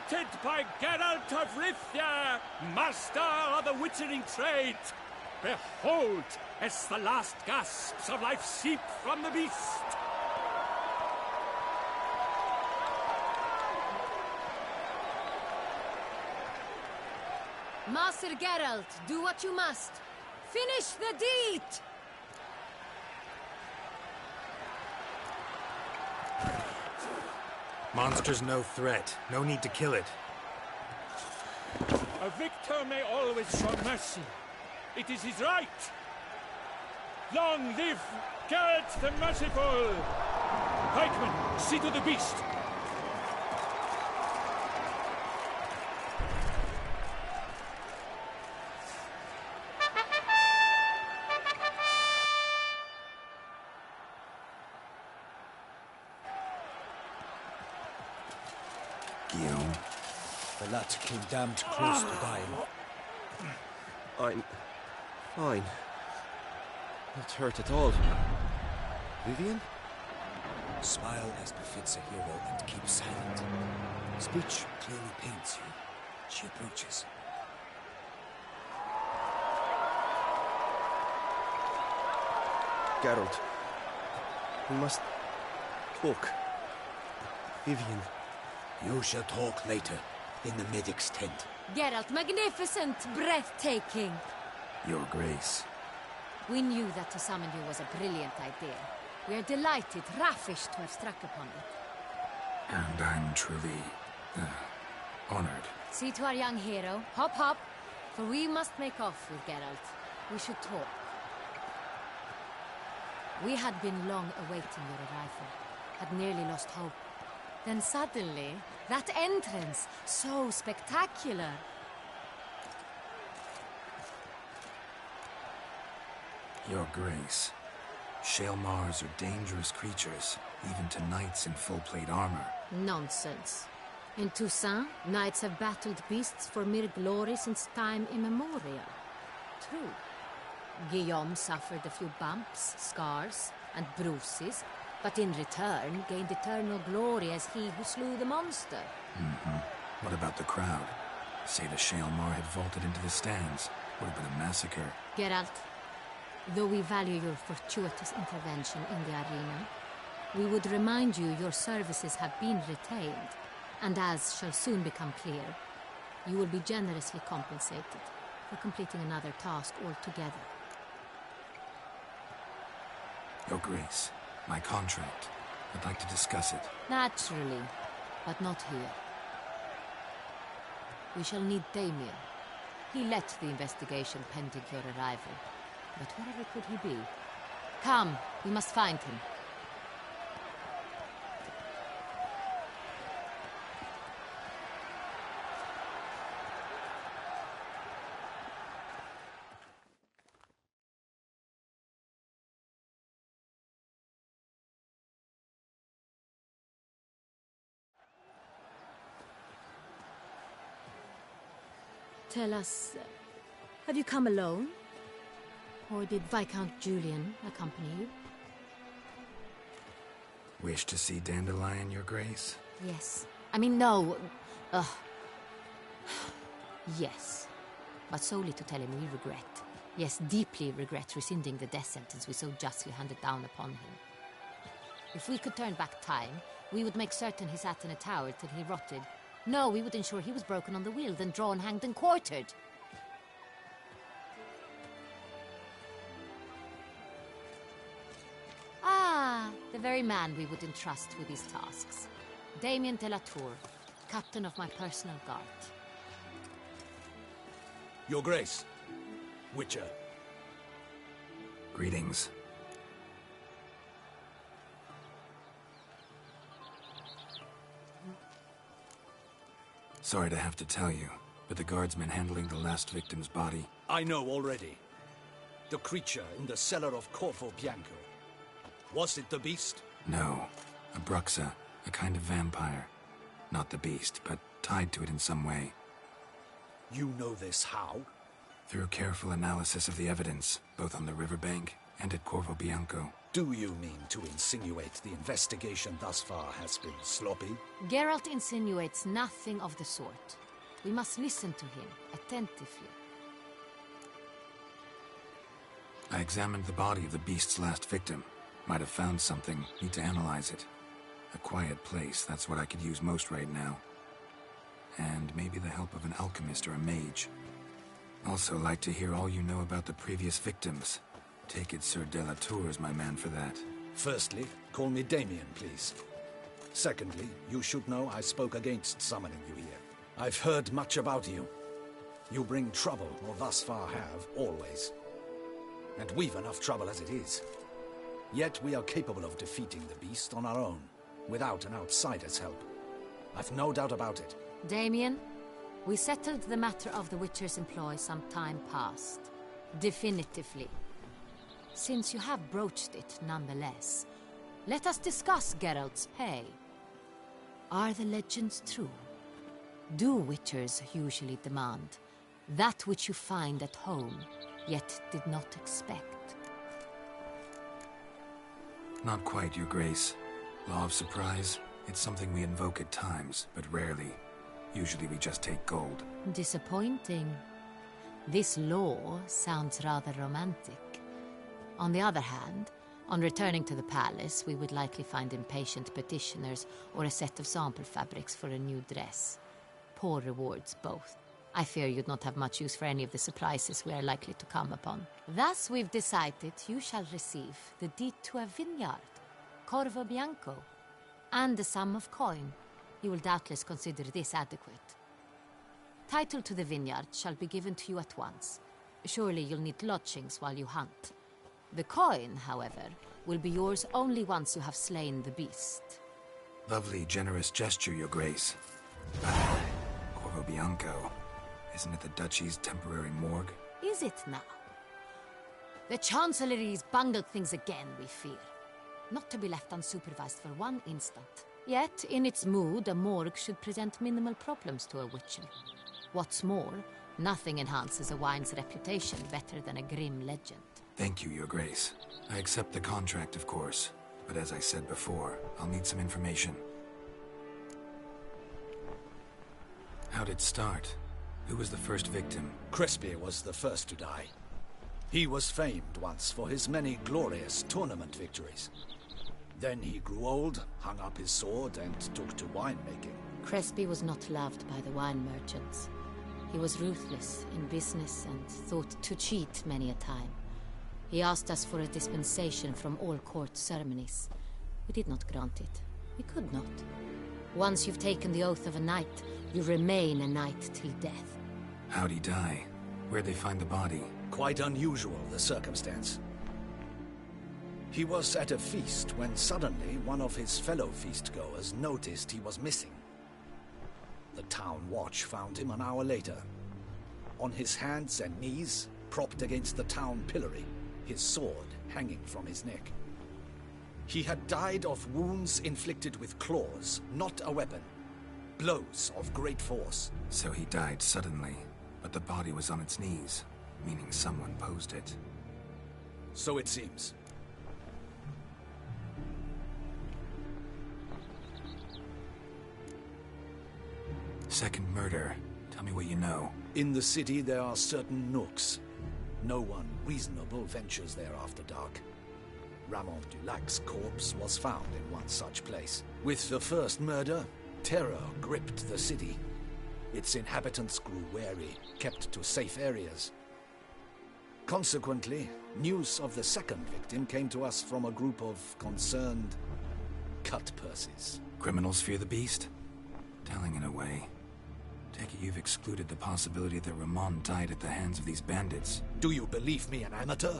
created by Geralt of Rivia, master of the witchering trade. Behold, as the last gasps of life seep from the beast. Master Geralt, do what you must. Finish the deed! Monster's no threat. No need to kill it. A victor may always show mercy. It is his right. Long live Geralt the Merciful! Pikeman, see to the beast. Guillaume. The lad came damned close to dying. I'm fine. Not hurt at all. Vivian? Smile as befits a hero and keep silent. Speech clearly pains you. She approaches. Geralt. We must talk. Vivian. You shall talk later, in the medic's tent. Geralt, magnificent, breathtaking. Your Grace. We knew that to summon you was a brilliant idea. We are delighted, ravished to have struck upon it. And I'm truly, honored. See to our young hero. Hop, hop. For we must make off with Geralt. We should talk. We had been long awaiting your arrival. Had nearly lost hope. Then suddenly, that entrance, so spectacular. Your Grace. Shaelmars are dangerous creatures, even to knights in full-plate armor. Nonsense. In Toussaint, knights have battled beasts for mere glory since time immemorial. True. Guillaume suffered a few bumps, scars, and bruises, but in return gained eternal glory as he who slew the monster. What about the crowd? Say the Shaelmar had vaulted into the stands. Would have been a massacre. Geralt, though we value your fortuitous intervention in the arena, we would remind you your services have been retained, and as shall soon become clear, you will be generously compensated for completing another task altogether. Your Grace, my contract. I'd like to discuss it. Naturally, but not here. We shall need Damien. He led the investigation pending your arrival. But wherever could he be? Come, we must find him. Tell us, have you come alone? Or did Viscount Julian accompany you? Wish to see Dandelion, Your Grace? Yes. I mean, no. Yes. But solely to tell him we regret. Yes, deeply regret rescinding the death sentence we so justly handed down upon him. If we could turn back time, we would make certain he sat in a tower till he rotted. No, we would ensure he was broken on the wheel, then drawn, hanged, and quartered. Ah, the very man we would entrust with these tasks. Damien de la Tour, captain of my personal guard. Your Grace, Witcher. Greetings. Sorry to have to tell you, but the guardsman handling the last victim's body... I know already. The creature in the cellar of Corvo Bianco. Was it the beast? No. A bruxa, a kind of vampire. Not the beast, but tied to it in some way. You know this how? Through careful analysis of the evidence, both on the riverbank and at Corvo Bianco. Do you mean to insinuate the investigation thus far has been sloppy? Geralt insinuates nothing of the sort. We must listen to him attentively. I examined the body of the beast's last victim. Might have found something. Need to analyze it. A quiet place, that's what I could use most right now. And maybe the help of an alchemist or a mage. Also like to hear all you know about the previous victims. Take it Sir de la Tour is my man for that. Firstly, call me Damien, please. Secondly, you should know I spoke against summoning you here. I've heard much about you. You bring trouble, or thus far have, always. And we've enough trouble as it is. Yet we are capable of defeating the beast on our own, without an outsider's help. I've no doubt about it. Damien, we settled the matter of the Witcher's employ some time past. Definitively. Since you have broached it nonetheless, let us discuss Geralt's pay. Are the legends true? Do Witchers usually demand that which you find at home, yet did not expect? Not quite, Your Grace. Law of surprise, it's something we invoke at times, but rarely. Usually we just take gold. Disappointing. This law sounds rather romantic. On the other hand, on returning to the palace, we would likely find impatient petitioners or a set of sample fabrics for a new dress. Poor rewards, both. I fear you'd not have much use for any of the surprises we are likely to come upon. Thus, we've decided you shall receive the deed to a vineyard, Corvo Bianco, and a sum of coin. You will doubtless consider this adequate. Title to the vineyard shall be given to you at once. Surely you'll need lodgings while you hunt. The coin, however, will be yours only once you have slain the beast. Lovely, generous gesture, Your Grace. Corvo Bianco. Isn't it the Duchy's temporary morgue? Is it now? The Chancellery's bungled things again, we fear. Not to be left unsupervised for one instant. Yet, in its mood, a morgue should present minimal problems to a Witcher. What's more, nothing enhances a wine's reputation better than a grim legend. Thank you, Your Grace. I accept the contract, of course. But as I said before, I'll need some information. How'd it start? Who was the first victim? Crespi was the first to die. He was famed once for his many glorious tournament victories. Then he grew old, hung up his sword, and took to winemaking. Crespi was not loved by the wine merchants. He was ruthless in business and thought to cheat many a time. He asked us for a dispensation from all court ceremonies. We did not grant it. We could not. Once you've taken the oath of a knight, you remain a knight till death. How'd he die? Where'd they find the body? Quite unusual, the circumstance. He was at a feast when suddenly one of his fellow feastgoers noticed he was missing. The town watch found him an hour later. On his hands and knees, propped against the town pillory, his sword hanging from his neck. He had died of wounds inflicted with claws, not a weapon. Blows of great force. So he died suddenly, but the body was on its knees, meaning someone posed it. So it seems. Second murder. Tell me what you know. In the city there are certain nooks. No one reasonable ventures there after dark. Ramon Dulac's corpse was found in one such place. With the first murder, terror gripped the city. Its inhabitants grew wary, kept to safe areas. Consequently, news of the second victim came to us from a group of concerned cut-purses. Criminals fear the beast? Telling in a way. Take it you've excluded the possibility that Ramon died at the hands of these bandits. Do you believe me an amateur?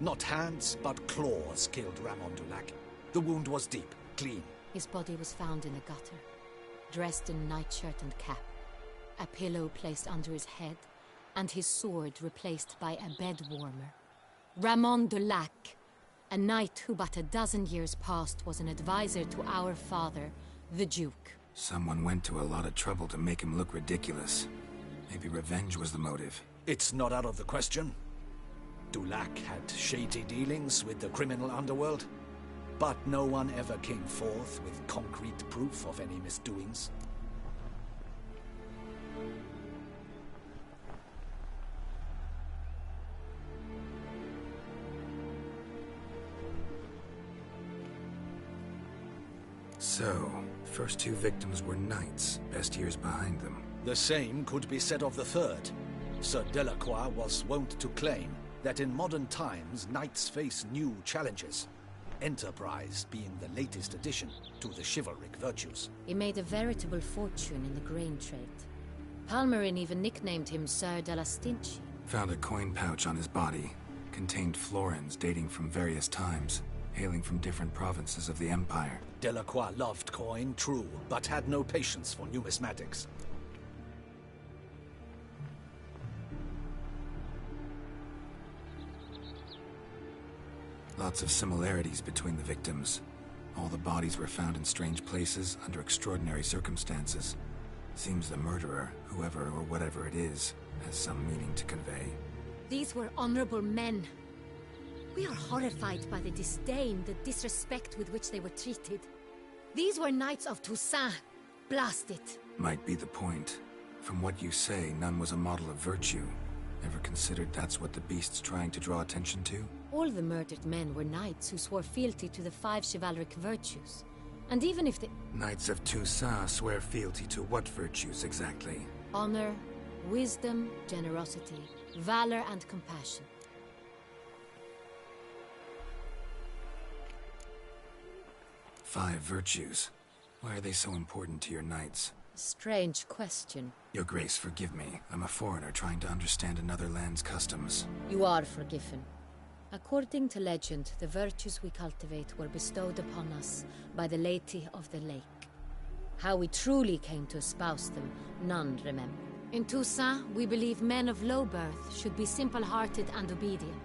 Not hands, but claws killed Ramon Dulac. The wound was deep, clean. His body was found in a gutter, dressed in nightshirt and cap, a pillow placed under his head, and his sword replaced by a bed warmer. Ramon Dulac, a knight who but a dozen years past was an advisor to our father, the Duke. Someone went to a lot of trouble to make him look ridiculous. Maybe revenge was the motive. It's not out of the question. Dulac had shady dealings with the criminal underworld, but no one ever came forth with concrete proof of any misdoings. So, first two victims were knights, best years behind them. The same could be said of the third. Sir Delacroix was wont to claim that in modern times knights face new challenges, enterprise being the latest addition to the chivalric virtues. He made a veritable fortune in the grain trade. Palmerin even nicknamed him Sir de la Stinchi. Found a coin pouch on his body. Contained florins dating from various times, hailing from different provinces of the Empire. Delacroix loved coin, true, but had no patience for numismatics. Lots of similarities between the victims. All the bodies were found in strange places, under extraordinary circumstances. Seems the murderer, whoever or whatever it is, has some meaning to convey. These were honorable men. We are horrified by the disdain, the disrespect with which they were treated. These were knights of Toussaint. Blast it. Might be the point. From what you say, none was a model of virtue. Ever considered that's what the beast's trying to draw attention to? All the murdered men were knights who swore fealty to the 5 chivalric virtues. And even if the Knights of Toussaint swear fealty to what virtues exactly? honor, wisdom, generosity, valor, and compassion. Five virtues. Why are they so important to your knights? Strange question. Your Grace, forgive me. I'm a foreigner trying to understand another land's customs. You are forgiven. According to legend, the virtues we cultivate were bestowed upon us by the Lady of the Lake. How we truly came to espouse them, none remember. In Toussaint, we believe men of low birth should be simple-hearted and obedient.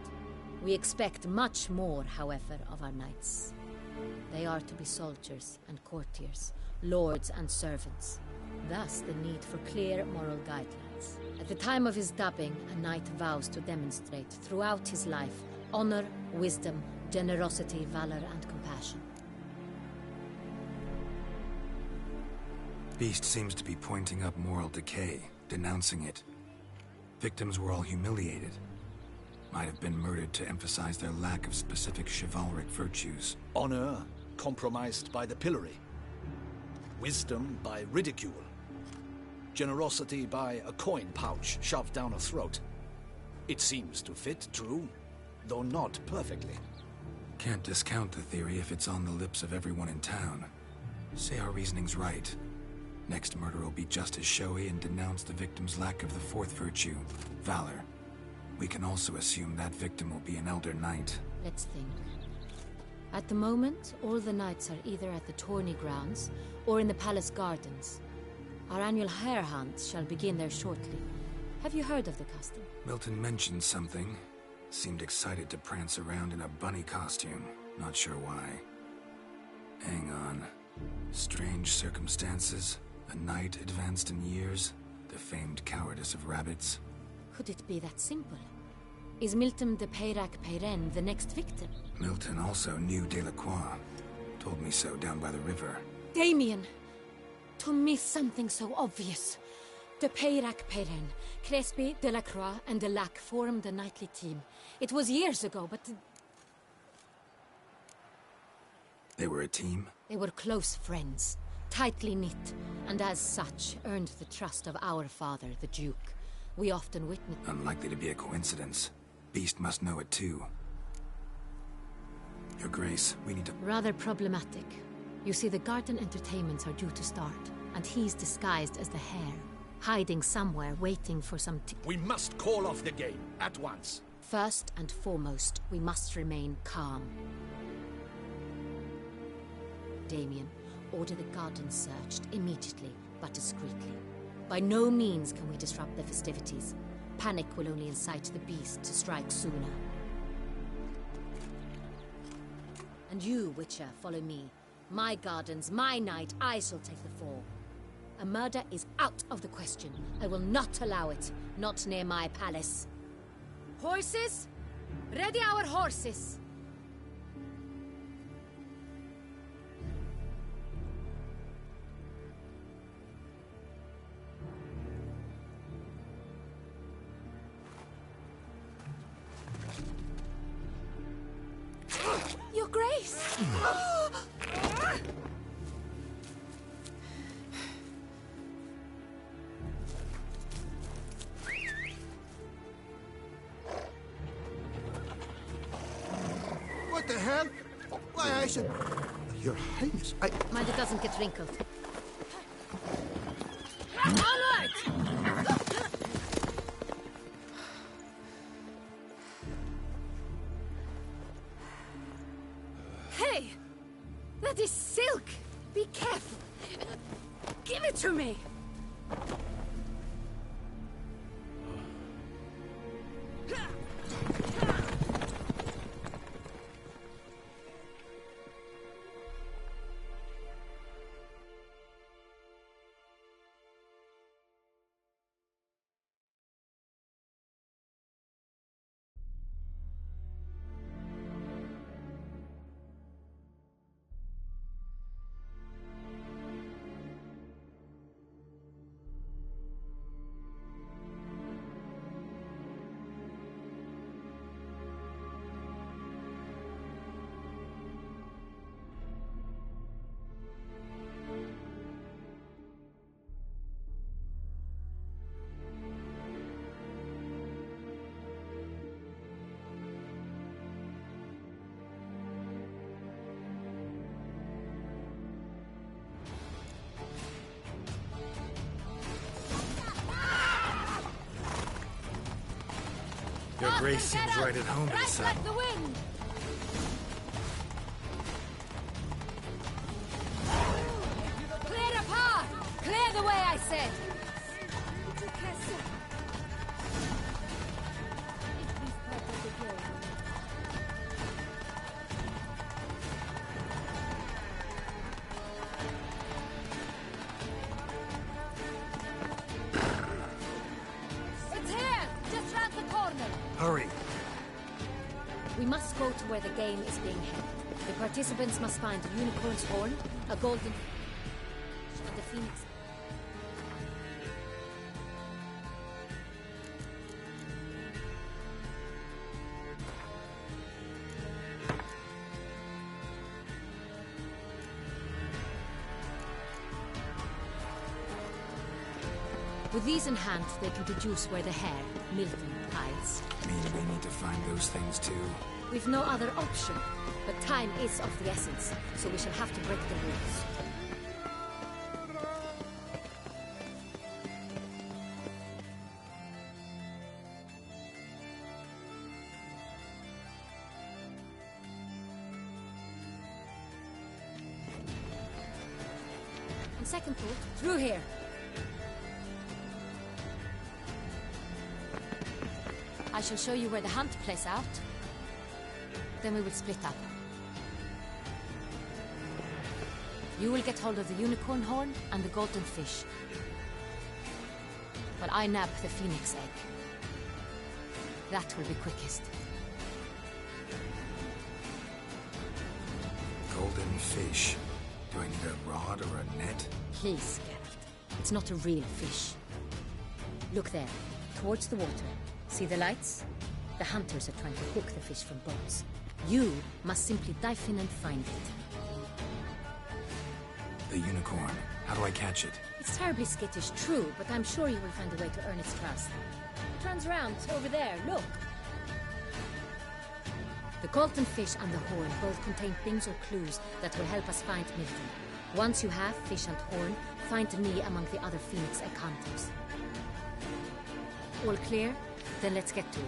We expect much more, however, of our knights. They are to be soldiers and courtiers, lords and servants. Thus, the need for clear moral guidelines. At the time of his dubbing, a knight vows to demonstrate throughout his life honor, wisdom, generosity, valor, and compassion. Beast seems to be pointing up moral decay, denouncing it. Victims were all humiliated. Might have been murdered to emphasize their lack of specific chivalric virtues. Honor compromised by the pillory. Wisdom by ridicule. Generosity by a coin pouch shoved down a throat. It seems to fit, true, though not perfectly. Can't discount the theory if it's on the lips of everyone in town. Say our reasoning's right. Next murder will be just as showy and denounce the victim's lack of the fourth virtue, valor. We can also assume that victim will be an elder knight. Let's think. At the moment, all the knights are either at the tourney grounds or in the palace gardens. Our annual hare hunt shall begin there shortly. Have you heard of the custom? Milton mentioned something. Seemed excited to prance around in a bunny costume. Not sure why. Hang on. Strange circumstances. A knight advanced in years. The famed cowardice of rabbits. Could it be that simple? Is Milton de baaack the next victim? Milton also knew Delacroix. Told me so down by the river. Damien! To miss something so obvious. De baaack Crespi, Delacroix, and Delac formed a knightly team. It was years ago, but... They were a team? They were close friends, tightly knit, and as such, earned the trust of our father, the Duke. We often witnessed... Unlikely to be a coincidence. Beast must know it too. Your Grace, we need to... Rather problematic. You see, the garden entertainments are due to start, and he's disguised as the hare, hiding somewhere, waiting for some... We must call off the game, at once. First and foremost, we must remain calm. Damien, order the garden searched immediately, but discreetly. By no means can we disrupt the festivities. Panic will only incite the beast to strike sooner. And you, Witcher, follow me. My gardens, my night, I shall take the fall. A murder is out of the question. I will not allow it. Not near my palace. Horses, Ready our horses! Your Grace! What the hell? Why, I said... Your Highness, Mind it doesn't get wrinkled. Onward! Hey! That is silk! Be careful! Give it to me! Your Grace seems right at home in the saddle. Like the wind! Clear the path! Clear the way, I said! It's here! Just round the corner! Hurry! We must go to where the game is being held. The participants must find a unicorn's horn, a golden... and a phoenix... With these in hand, they can deduce where the hare, Milton, hides. Mean we need to find those things too? We've no other option, but time is of the essence, so we shall have to break the rules. On second thought, through here. I shall show you where the hunt plays out. Then we will split up. You will get hold of the unicorn horn and the golden fish, while I nab the phoenix egg. That will be quickest. Golden fish. Do I need a rod or a net? Please, Geralt. It's not a real fish. Look there, towards the water. See the lights? The hunters are trying to hook the fish from boats. You must simply dive in and find it. The unicorn. How do I catch it? It's terribly skittish, true, but I'm sure you will find a way to earn its trust. It turns around, over there, look. The golden fish and the horn both contain things or clues that will help us find Milton. Once you have fish and horn, find me among the other phoenix egg hunters. All clear? Then let's get to it.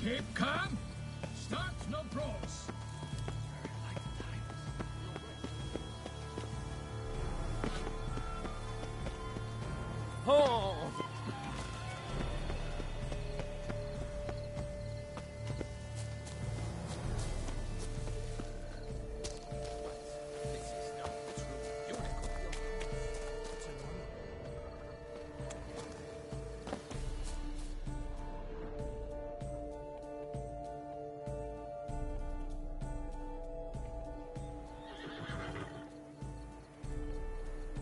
Keep calm. Start no brawls. Oh!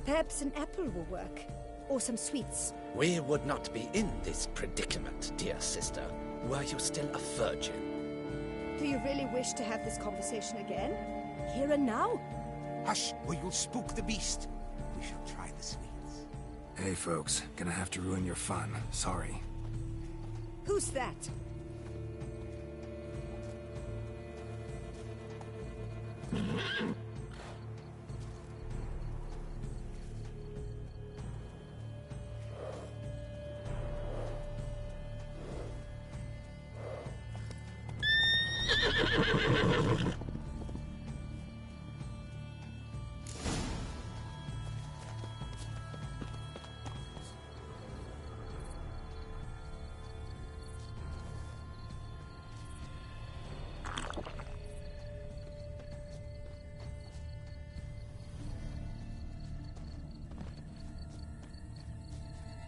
Perhaps an apple will work. Or some sweets. We would not be in this predicament, dear sister, were you still a virgin. Do you really wish to have this conversation again? Here and now? Hush, or you'll spook the beast. We shall try the sweets. Hey, folks. Gonna have to ruin your fun. Sorry. Who's that?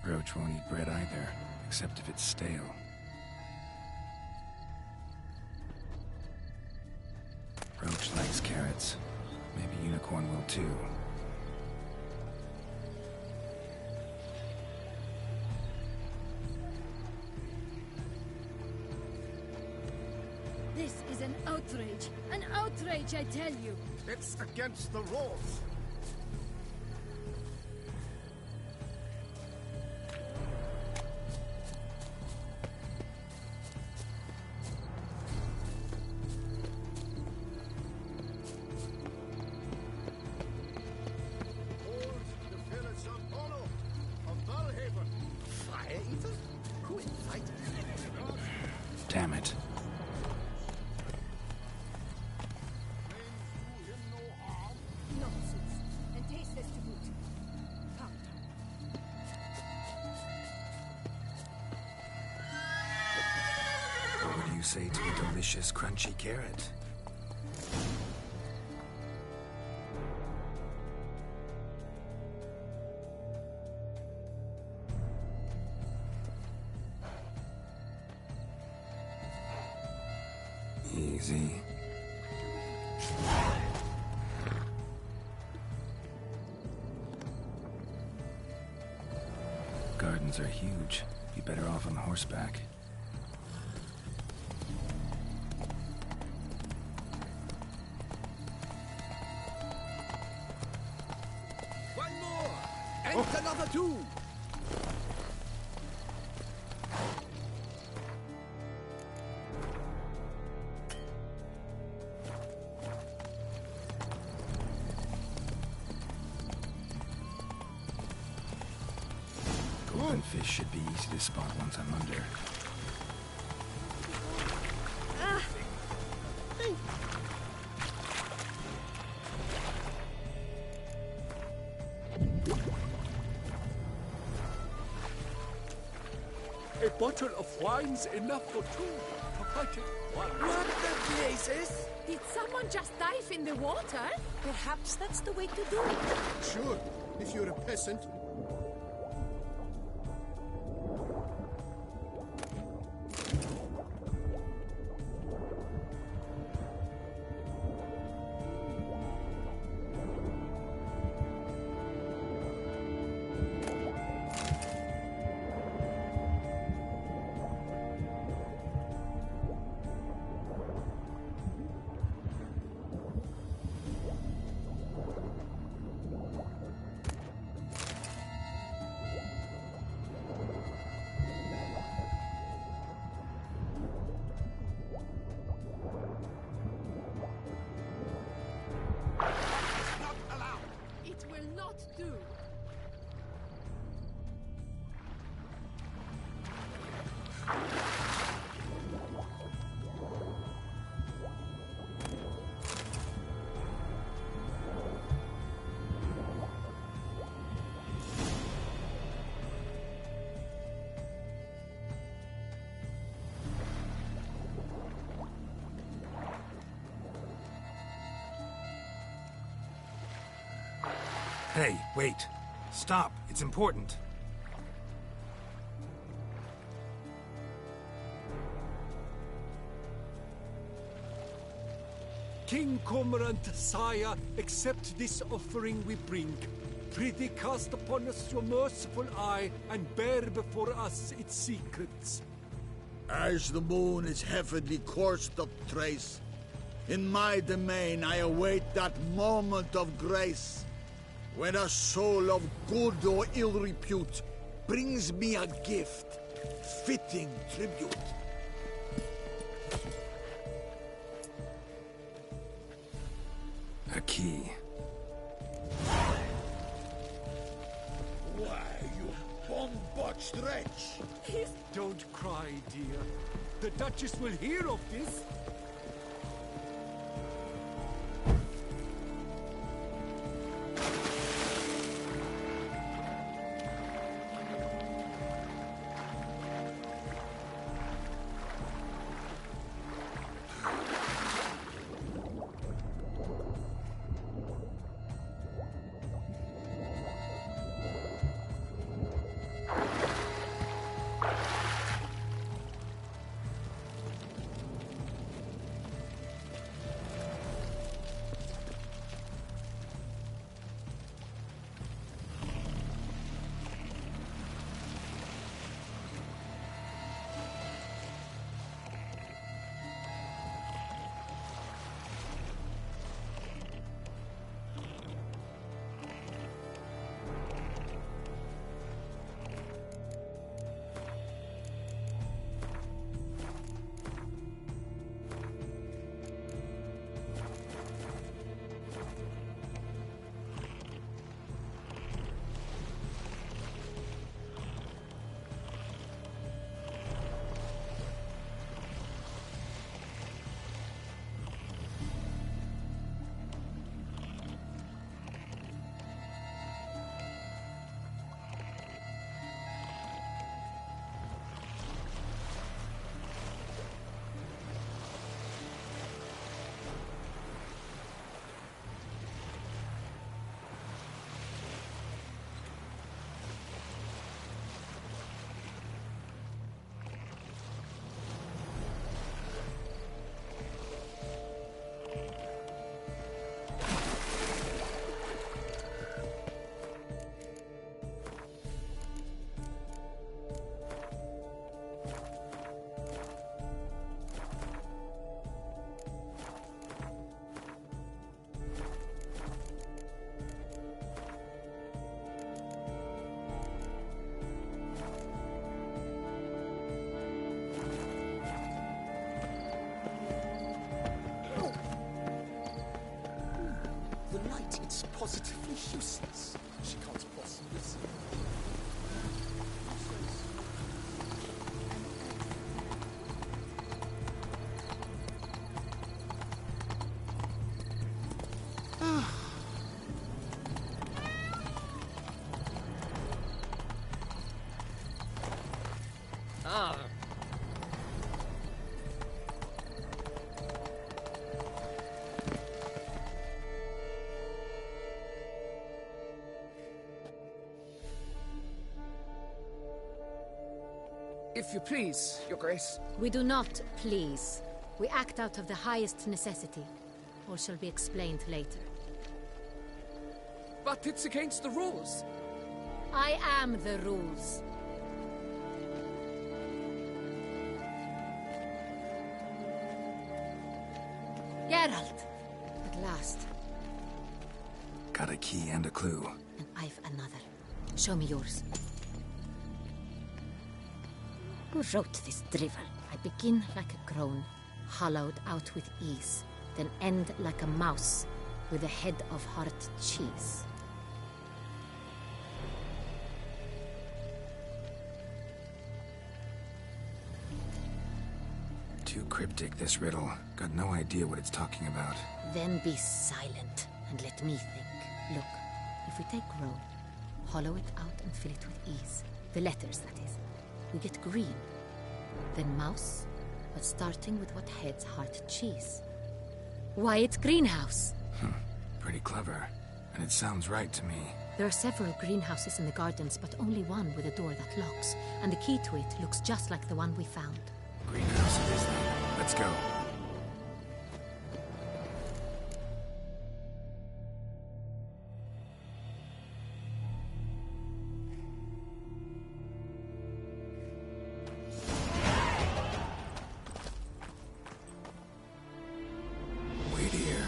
Roach won't eat bread either, except if it's stale. Roach likes carrots. Maybe Unicorn will too. This is an outrage. An outrage, I tell you. It's against the rules. Damn it. Nonsense. And tasteless to boot. Come. What do you say to a delicious, crunchy carrot? Easy. Gardens are huge. Be better off on horseback. One more! And another two! Golden fish should be easy to spot once I'm under. A bottle of wine's enough for two to fight it one. What the blazes? Did someone just dive in the water? Perhaps that's the way to do it. Sure, if you're a peasant. Hey, wait. Stop. It's important. King Cormorant, sire, accept this offering we bring. Prithee cast upon us your merciful eye, and bear before us its secrets. As the moon is heavily coursed up trace, in my domain I await that moment of grace, when a soul of good or ill repute brings me a gift, fitting tribute. A key. Why, you bomb-botched wretch! Don't cry, dear. The Duchess will hear of this. It's positively useless. She can't possibly see. If you please, Your Grace. We do not please. We act out of the highest necessity. All shall be explained later. But it's against the rules. I am the rules. Geralt! At last. Got a key and a clue. And I've another. Show me yours. Who wrote this drivel? I begin like a crone, hollowed out with ease, then end like a mouse, with a head of hard cheese. Too cryptic, this riddle. Got no idea what it's talking about. Then be silent, and let me think. Look, if we take roll, hollow it out and fill it with ease. The letters, that is. We get green. Then mouse, but starting with what heads heart cheese. Why, it's greenhouse. Pretty clever. And it sounds right to me. There are several greenhouses in the gardens, but only one with a door that locks, and the key to it looks just like the one we found. Greenhouse it is then. Let's go. Wait here.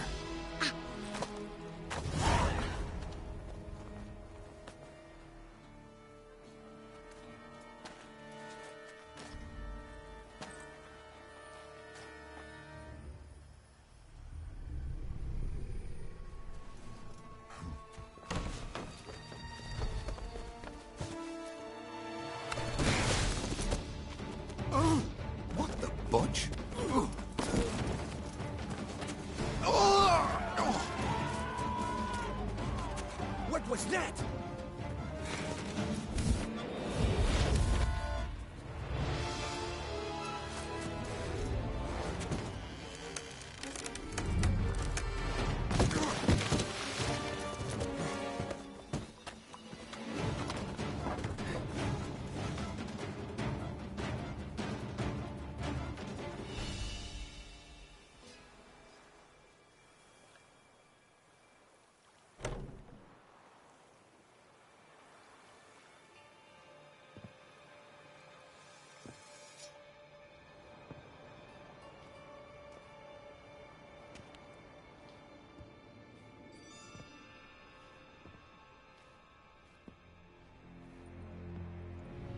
What the bunch? What was that?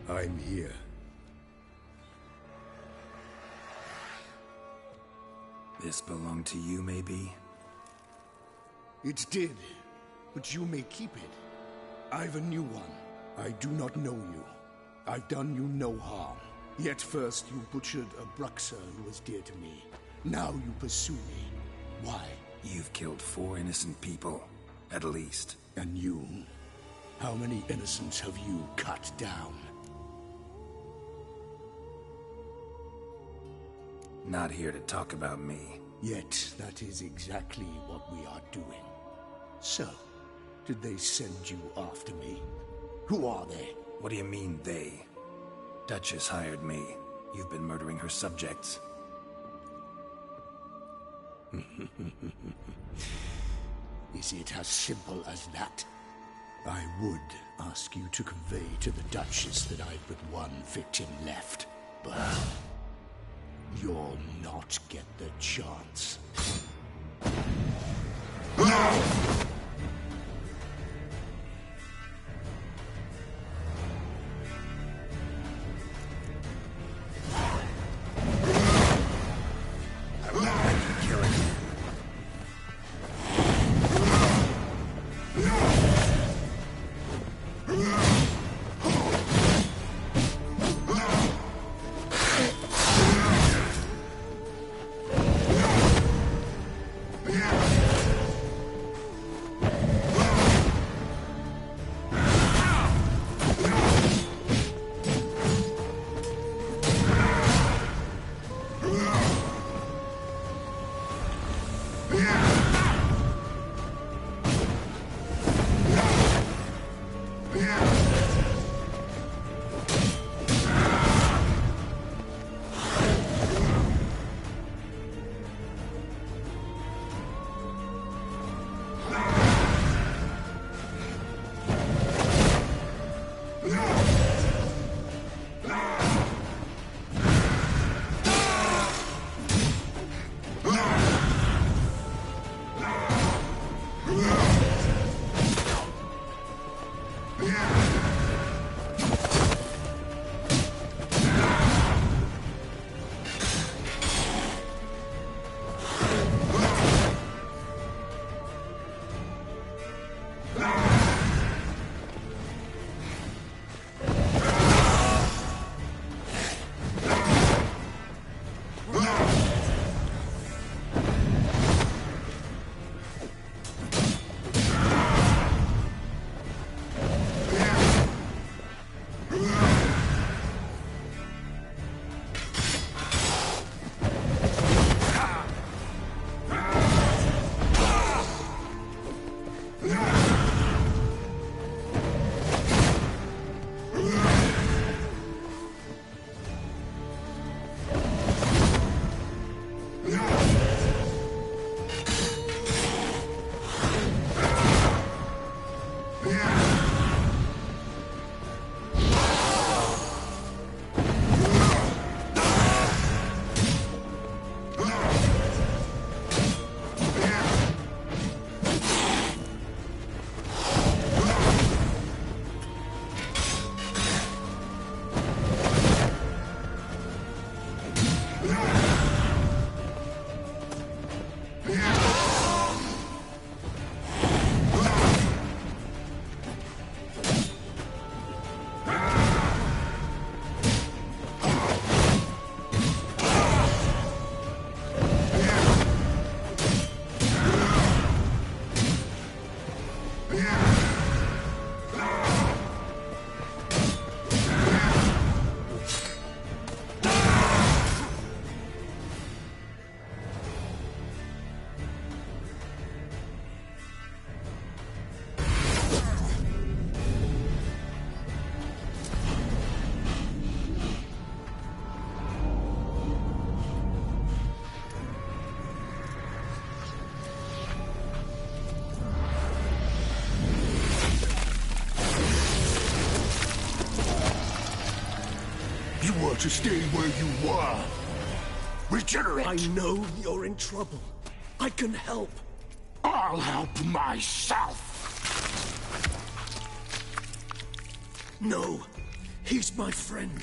I'm here. This belonged to you, maybe? It did, but you may keep it. I've a new one. I do not know you. I've done you no harm. Yet first you butchered a Bruxer who was dear to me. Now you pursue me. Why? You've killed 4 innocent people, at least. And you? How many innocents have you cut down? Not here to talk about me. Yet that is exactly what we are doing. So, did they send you after me? Who are they? What do you mean, they? Duchess hired me. You've been murdering her subjects. Is it as simple as that? I would ask you to convey to the Duchess that I've but one victim left, but you'll not get the chance. to stay where you were. Regenerate! I know you're in trouble. I can help. I'll help myself! No, he's my friend.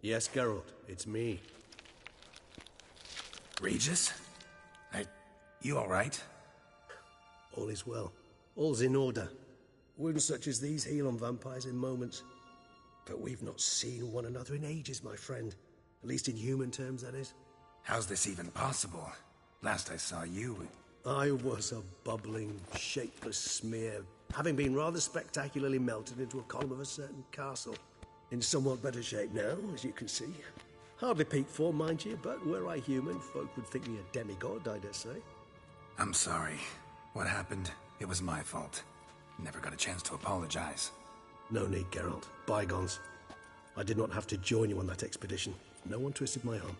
Yes, Geralt, it's me. Regis? You all right? All is well. All's in order. Wounds such as these heal on vampires in moments. But we've not seen one another in ages, my friend. At least in human terms, that is. How's this even possible? Last I saw you... I was a bubbling, shapeless smear, having been rather spectacularly melted into a column of a certain castle. In somewhat better shape now, as you can see. Hardly peak form, mind you, but were I human, folk would think me a demigod, I dare say. I'm sorry. What happened, it was my fault. Never got a chance to apologize. No need, Geralt. Bygones. I did not have to join you on that expedition. No one twisted my arm.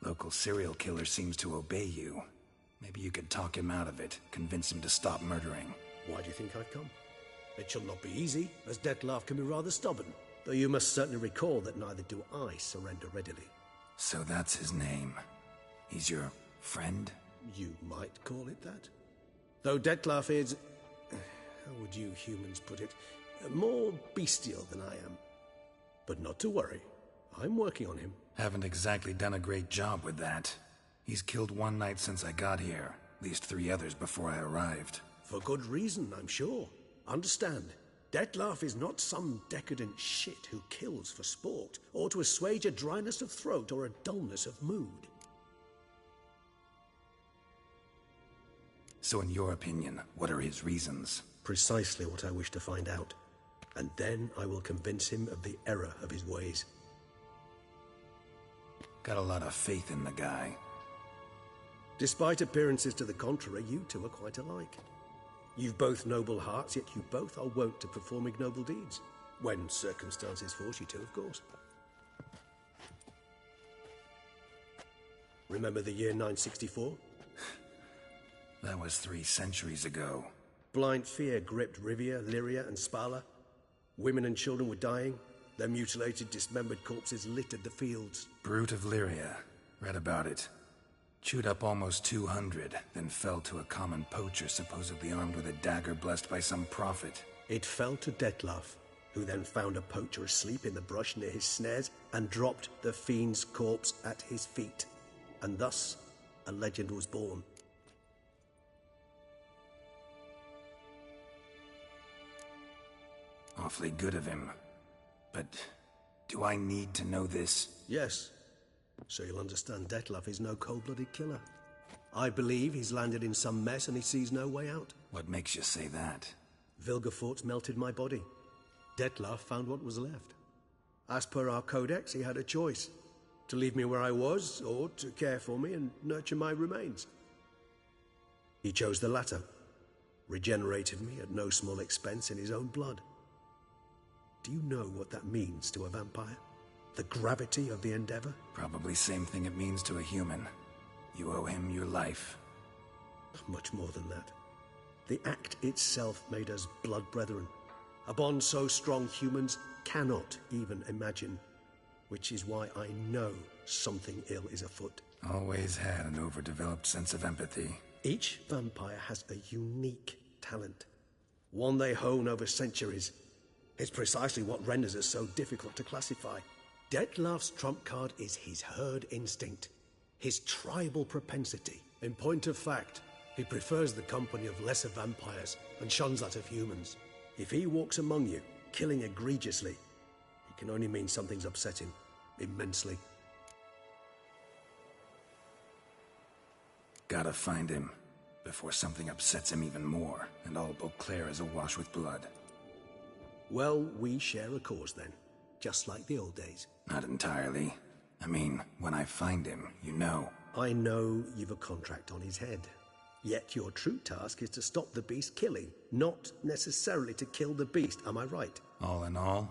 Local serial killer seems to obey you. Maybe you could talk him out of it, convince him to stop murdering. Why do you think I've come? It shall not be easy, as Dettlaff can be rather stubborn. Though you must certainly recall that neither do I surrender readily. So that's his name. He's your friend? You might call it that. Though Dettlaff is... how would you humans put it? More bestial than I am. But not to worry. I'm working on him. Haven't exactly done a great job with that. He's killed one knight since I got here. At least 3 others before I arrived. For good reason, I'm sure. Understand, Dettlaff is not some decadent shit who kills for sport, or to assuage a dryness of throat or a dullness of mood. So in your opinion, what are his reasons? Precisely what I wish to find out. And then I will convince him of the error of his ways. Got a lot of faith in the guy. Despite appearances to the contrary, you two are quite alike. You've both noble hearts, yet you both are wont to perform ignoble deeds. When circumstances force you to, of course. Remember the year 964? That was 3 centuries ago. Blind fear gripped Rivia, Lyria, and Spala. Women and children were dying. Their mutilated, dismembered corpses littered the fields. Brute of Lyria. Read about it. Chewed up almost 200, then fell to a common poacher supposedly armed with a dagger blessed by some prophet. It fell to Dettlaff, who then found a poacher asleep in the brush near his snares and dropped the fiend's corpse at his feet. And thus, a legend was born. Awfully good of him. But do I need to know this? Yes. So you'll understand Dettlaff is no cold-blooded killer. I believe he's landed in some mess and he sees no way out. What makes you say that? Vilgefortz melted my body. Dettlaff found what was left. As per our codex, he had a choice. To leave me where I was, or to care for me and nurture my remains. He chose the latter. Regenerated me at no small expense in his own blood. Do you know what that means to a vampire? The gravity of the endeavor? Probably same thing it means to a human. You owe him your life. Much more than that. The act itself made us blood brethren. A bond so strong humans cannot even imagine. Which is why I know something ill is afoot. Always had an overdeveloped sense of empathy. Each vampire has a unique talent. One they hone over centuries. It's precisely what renders us so difficult to classify. Dettlaff's trump card is his herd instinct, his tribal propensity. In point of fact, he prefers the company of lesser vampires and shuns that of humans. If he walks among you, killing egregiously, it can only mean something's upset him, immensely. Gotta find him, before something upsets him even more, and all Beauclair is awash with blood. Well, we share a cause then. just like the old days? Not entirely. I mean, when I find him, you know. I know you've a contract on his head. Yet your true task is to stop the beast killing, not necessarily to kill the beast, am I right? All in all,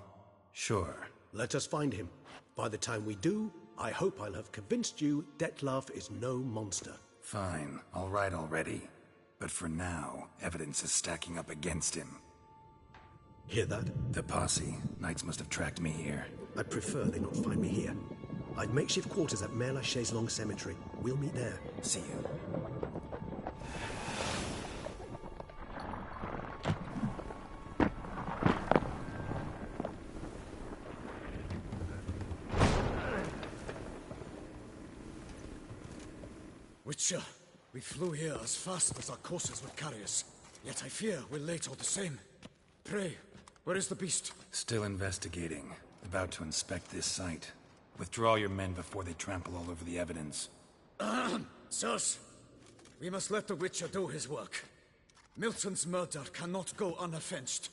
sure. Let us find him. By the time we do, I hope I'll have convinced you Dettlaff is no monster. Fine, all right already. But for now, evidence is stacking up against him. Hear that? The posse. Knights must have tracked me here. I'd prefer they not find me here. I'd makeshift quarters at Mère Lachaise Long Cemetery. We'll meet there. See you. Witcher, we flew here as fast as our courses would carry us. Yet I fear we're late all the same. Pray, where is the beast? Still investigating. About to inspect this site. Withdraw your men before they trample all over the evidence. Sirs, we must let the Witcher do his work. Milton's murder cannot go unavenged.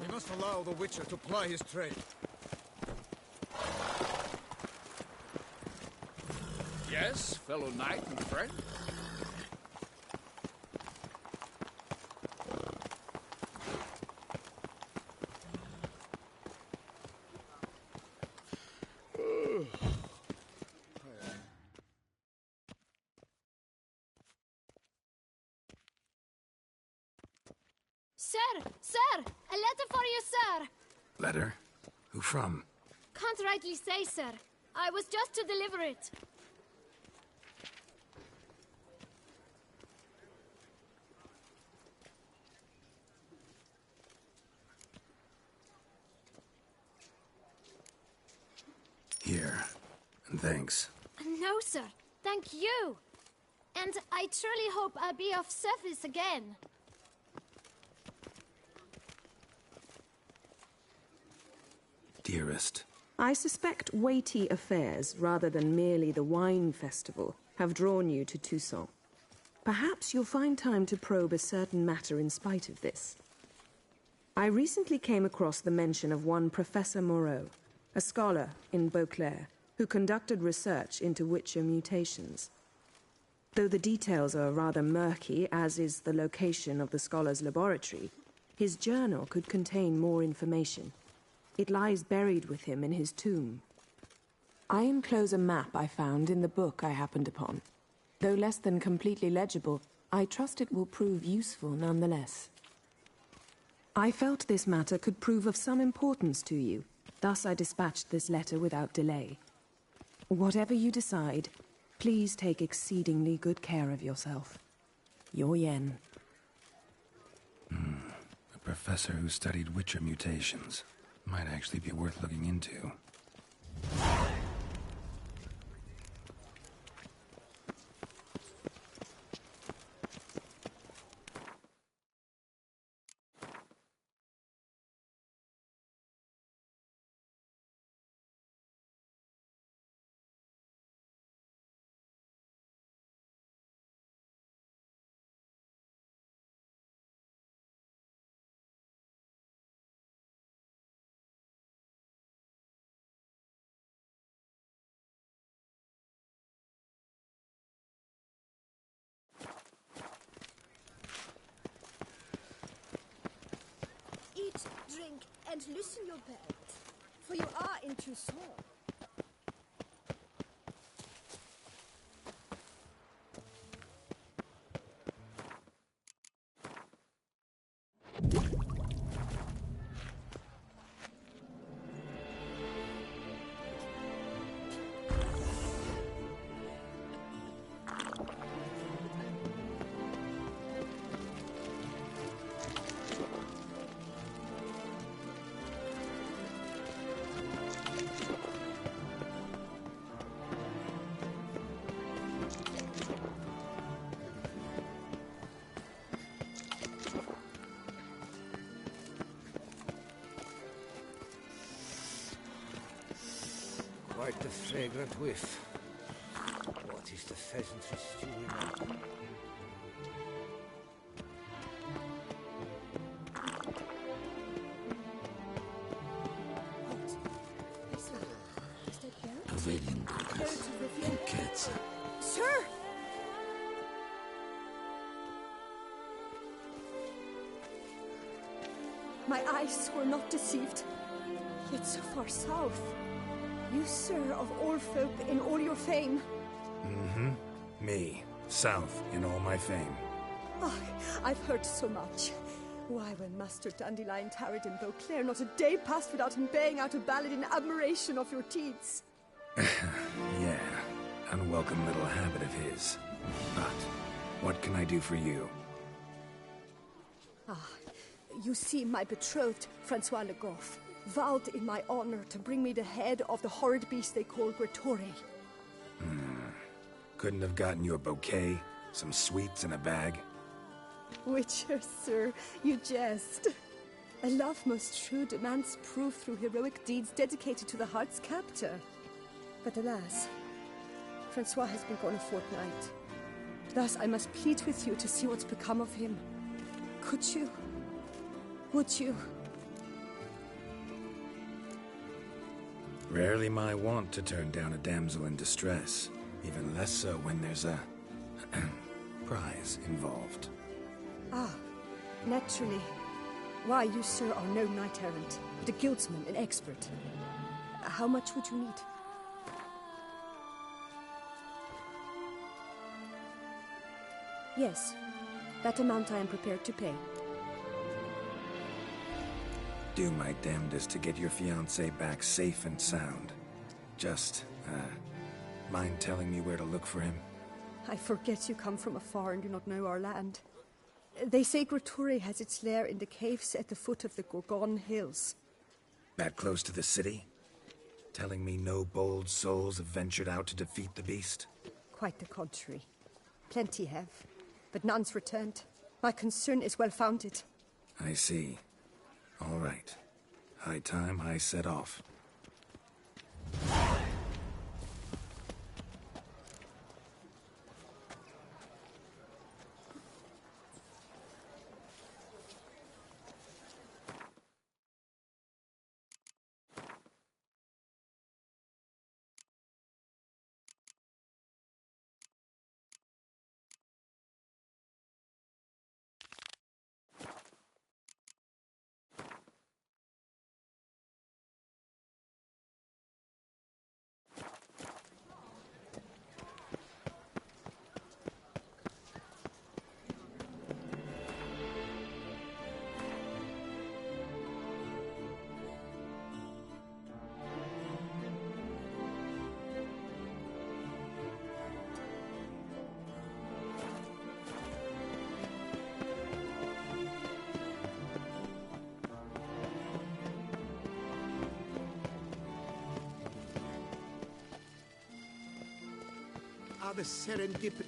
We must allow the Witcher to ply his trade. Yes, fellow knight and friend? Sir! Sir! A letter for you, sir! Letter? Who from? Can't rightly say, sir. I was just to deliver it. Here. And thanks. No, sir. Thank you. And I truly hope I'll be of service again. Dearest. I suspect weighty affairs, rather than merely the wine festival, have drawn you to Toussaint. Perhaps you'll find time to probe a certain matter in spite of this. I recently came across the mention of one Professor Moreau, a scholar in Beauclair, who conducted research into Witcher mutations. Though the details are rather murky, as is the location of the scholar's laboratory, his journal could contain more information. It lies buried with him in his tomb. I enclose a map I found in the book I happened upon. Though less than completely legible, I trust it will prove useful nonetheless. I felt this matter could prove of some importance to you, thus I dispatched this letter without delay. Whatever you decide, please take exceedingly good care of yourself. Your Yen. A professor who studied Witcher mutations. Might actually be worth looking into. Eat, drink, and loosen your belt, for you are in Toussaint. Quite the fragrant whiff. What is the pheasantry stewing on? Pavilion Lucas. Enquête. Sir! My eyes were not deceived. Yet so far south. You, sir, of all folk in all your fame. Mm-hmm. Me. South in all my fame. Oh, I've heard so much. Why, when Master Dandelion tarried in Beauclair, not a day passed without him baying out a ballad in admiration of your deeds. Yeah, unwelcome little habit of his. But what can I do for you? Ah, you see, my betrothed, Francois Le Goff, vowed in my honor to bring me the head of the horrid beast they call Gretore. Couldn't have gotten you a bouquet, some sweets in a bag? Witcher, sir, you jest. A love most true demands proof through heroic deeds dedicated to the heart's captor. But alas, Francois has been gone a fortnight. Thus I must plead with you to see what's become of him. Could you? Would you? Rarely my wont to turn down a damsel in distress. Even less so when there's a prize involved. Ah, naturally. Why, you, sir, are no knight-errant, but a guildsman, an expert. How much would you need? Yes, that amount I am prepared to pay. do my damnedest to get your fiancé back safe and sound. Just, mind telling me where to look for him? I forget you come from afar and do not know our land. They say Grotore has its lair in the caves at the foot of the Gorgon Hills. That close to the city? Telling me no bold souls have ventured out to defeat the beast? Quite the contrary. Plenty have, but none's returned. My concern is well-founded. I see. All right. High time I set off. The serendipity.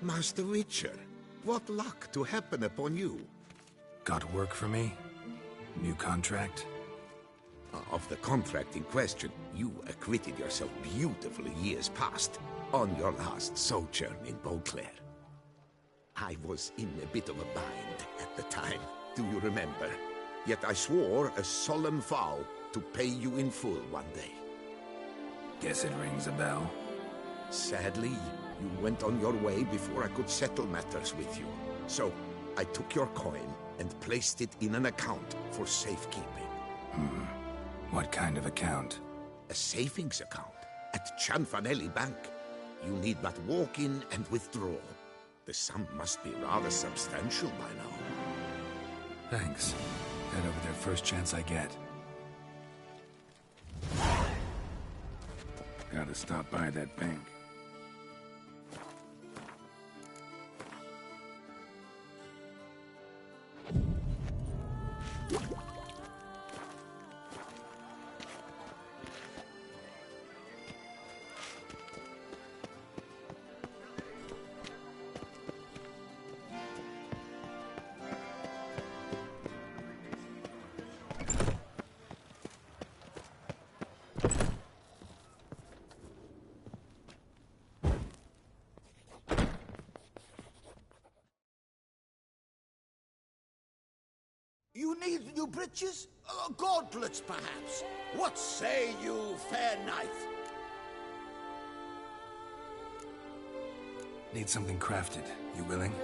Master Witcher, what luck to happen upon you. Got work for me? New contract? Of the contract in question, you acquitted yourself beautifully years past on your last sojourn in Beauclair. I was in a bit of a bind at the time, do you remember? Yet I swore a solemn vow to pay you in full one day. Guess it rings a bell. Sadly, you went on your way before I could settle matters with you. So, I took your coin and placed it in an account for safekeeping. What kind of account? A savings account at Cianfanelli Bank. You need but walk in and withdraw. The sum must be rather substantial by now. Thanks. Head over there first chance I get. Gotta stop by that bank. You need new breeches? Gauntlets, perhaps? What say you, fair knight? Need something crafted. You willing?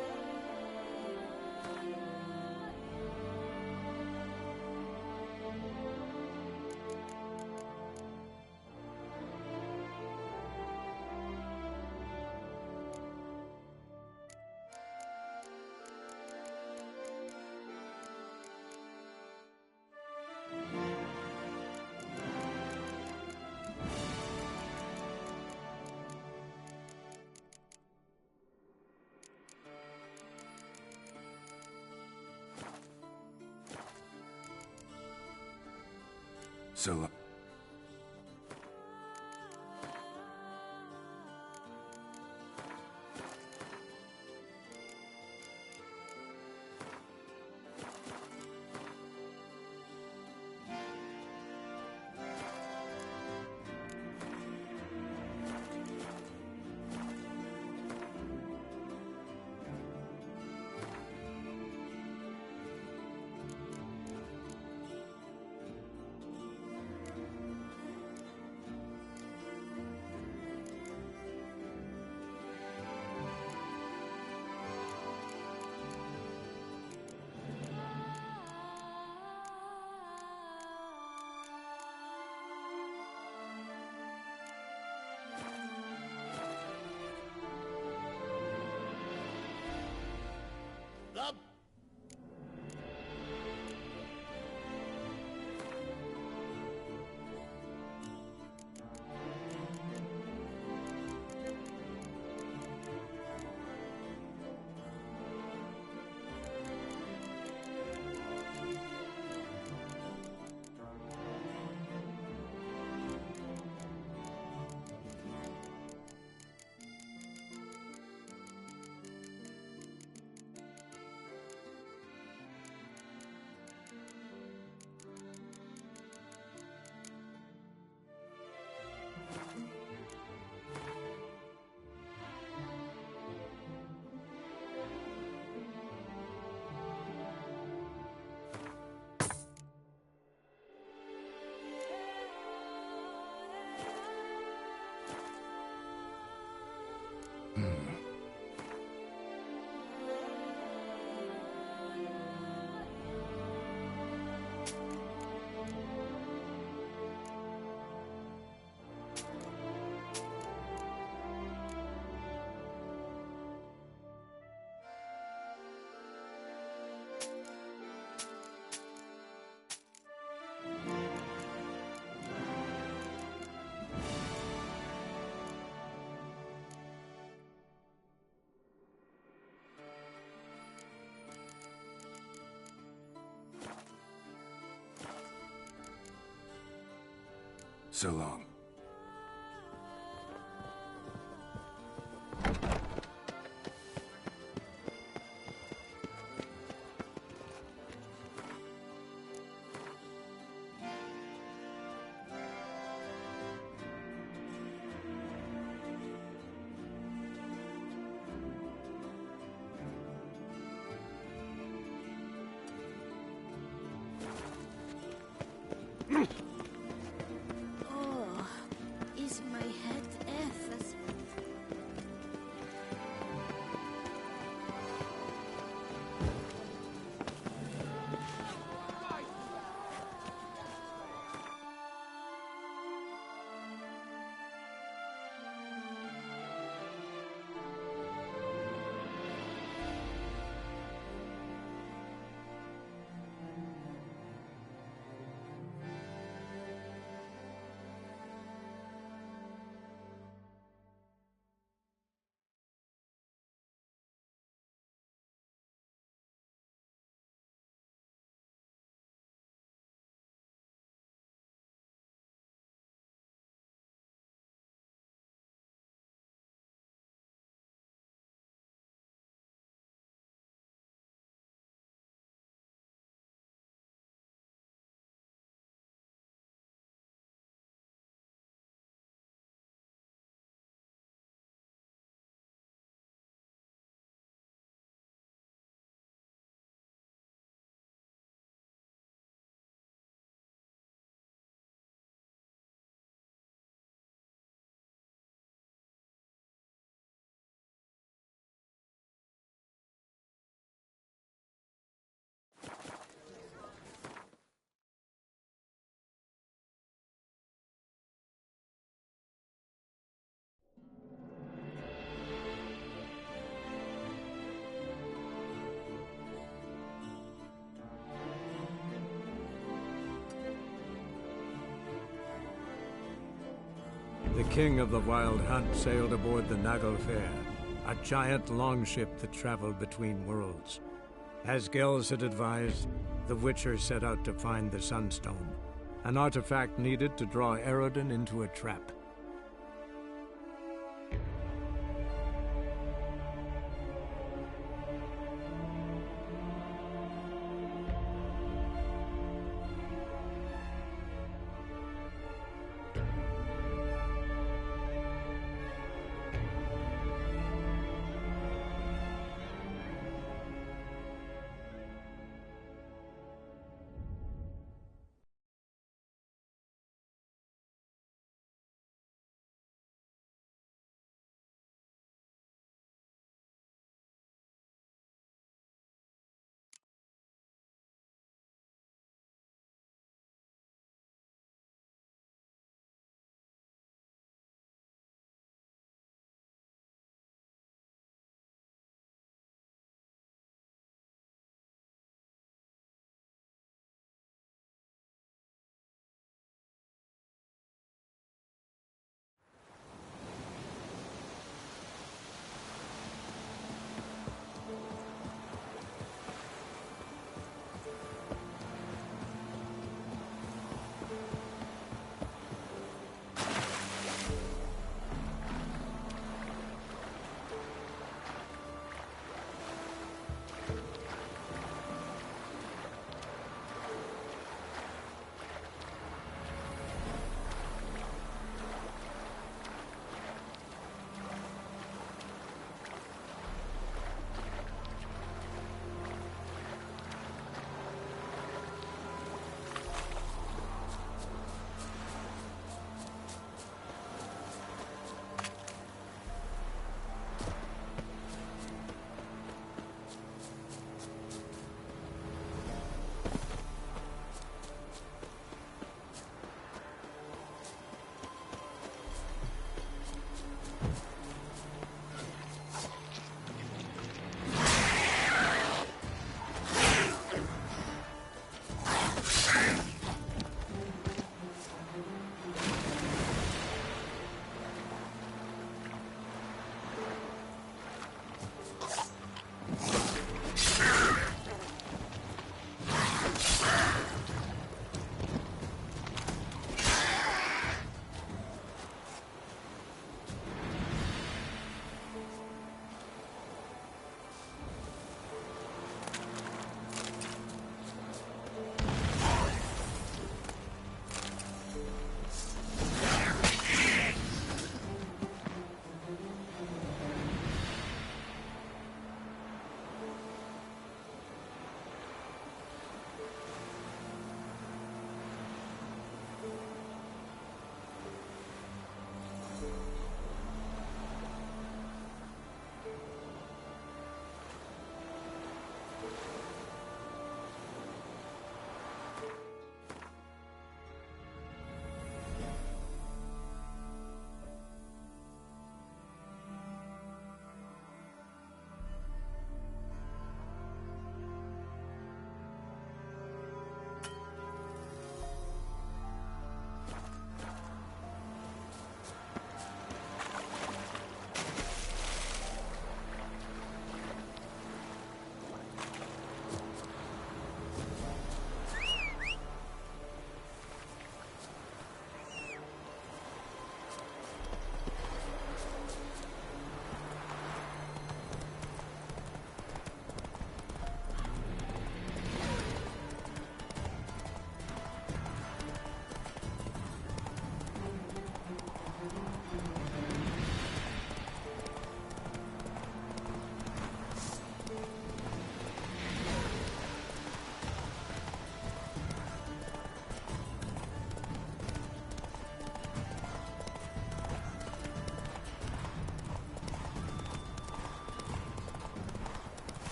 So... So long. Oh, is my head efes? The king of the Wild Hunt sailed aboard the Naglfar, a giant longship that traveled between worlds. As Gels had advised, the Witcher set out to find the Sunstone, an artifact needed to draw Eredin into a trap.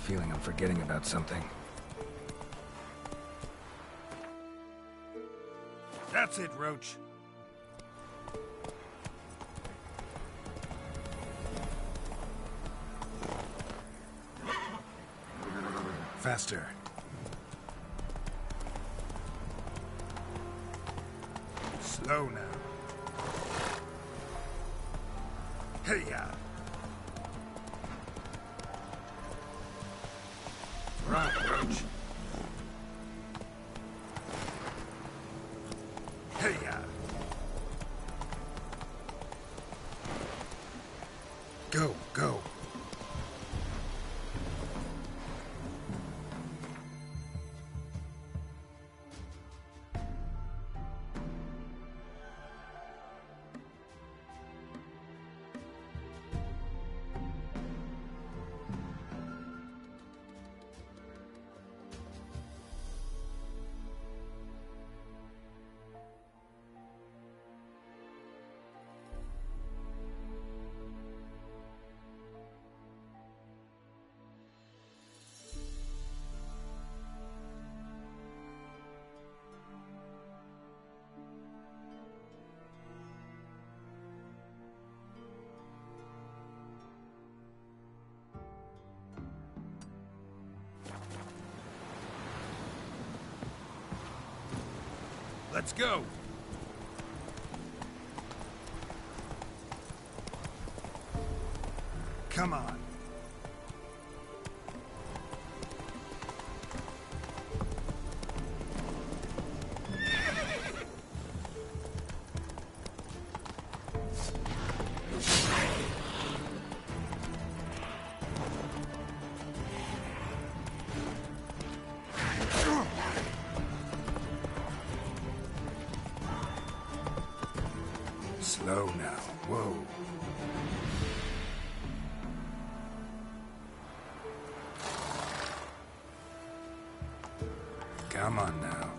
feeling I'm forgetting about something. That's it, Roach. Faster. Slow now. Hey-ya! Right, Roach. Hey-ya! Go, go. Let's go! Come on. Slow now. Whoa. Come on now.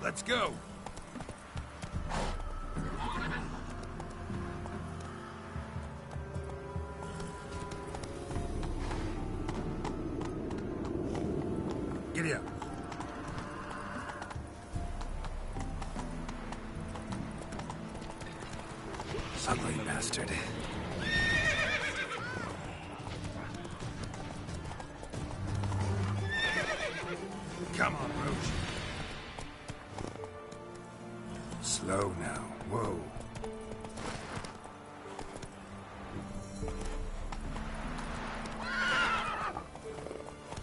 Let's go. Giddy up. Ugly bastard. Come on, Roach. Slow now. Whoa.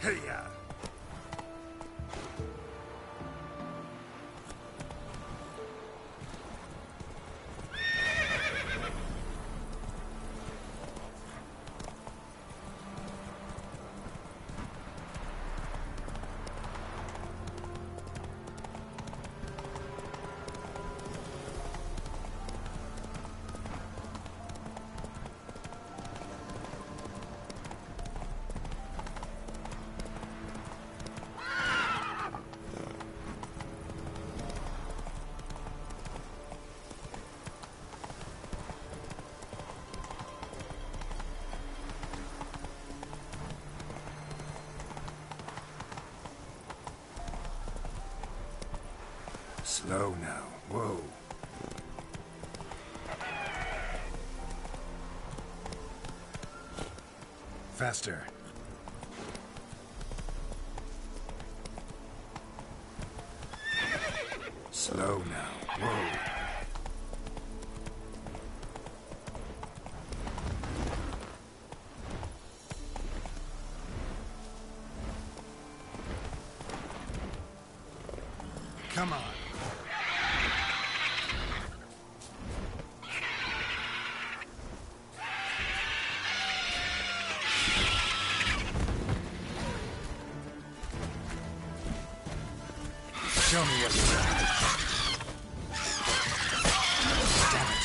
Hey-ya. Slow now. Whoa. Faster. Slow now. Whoa. Come on. Show me what you got. Damn it.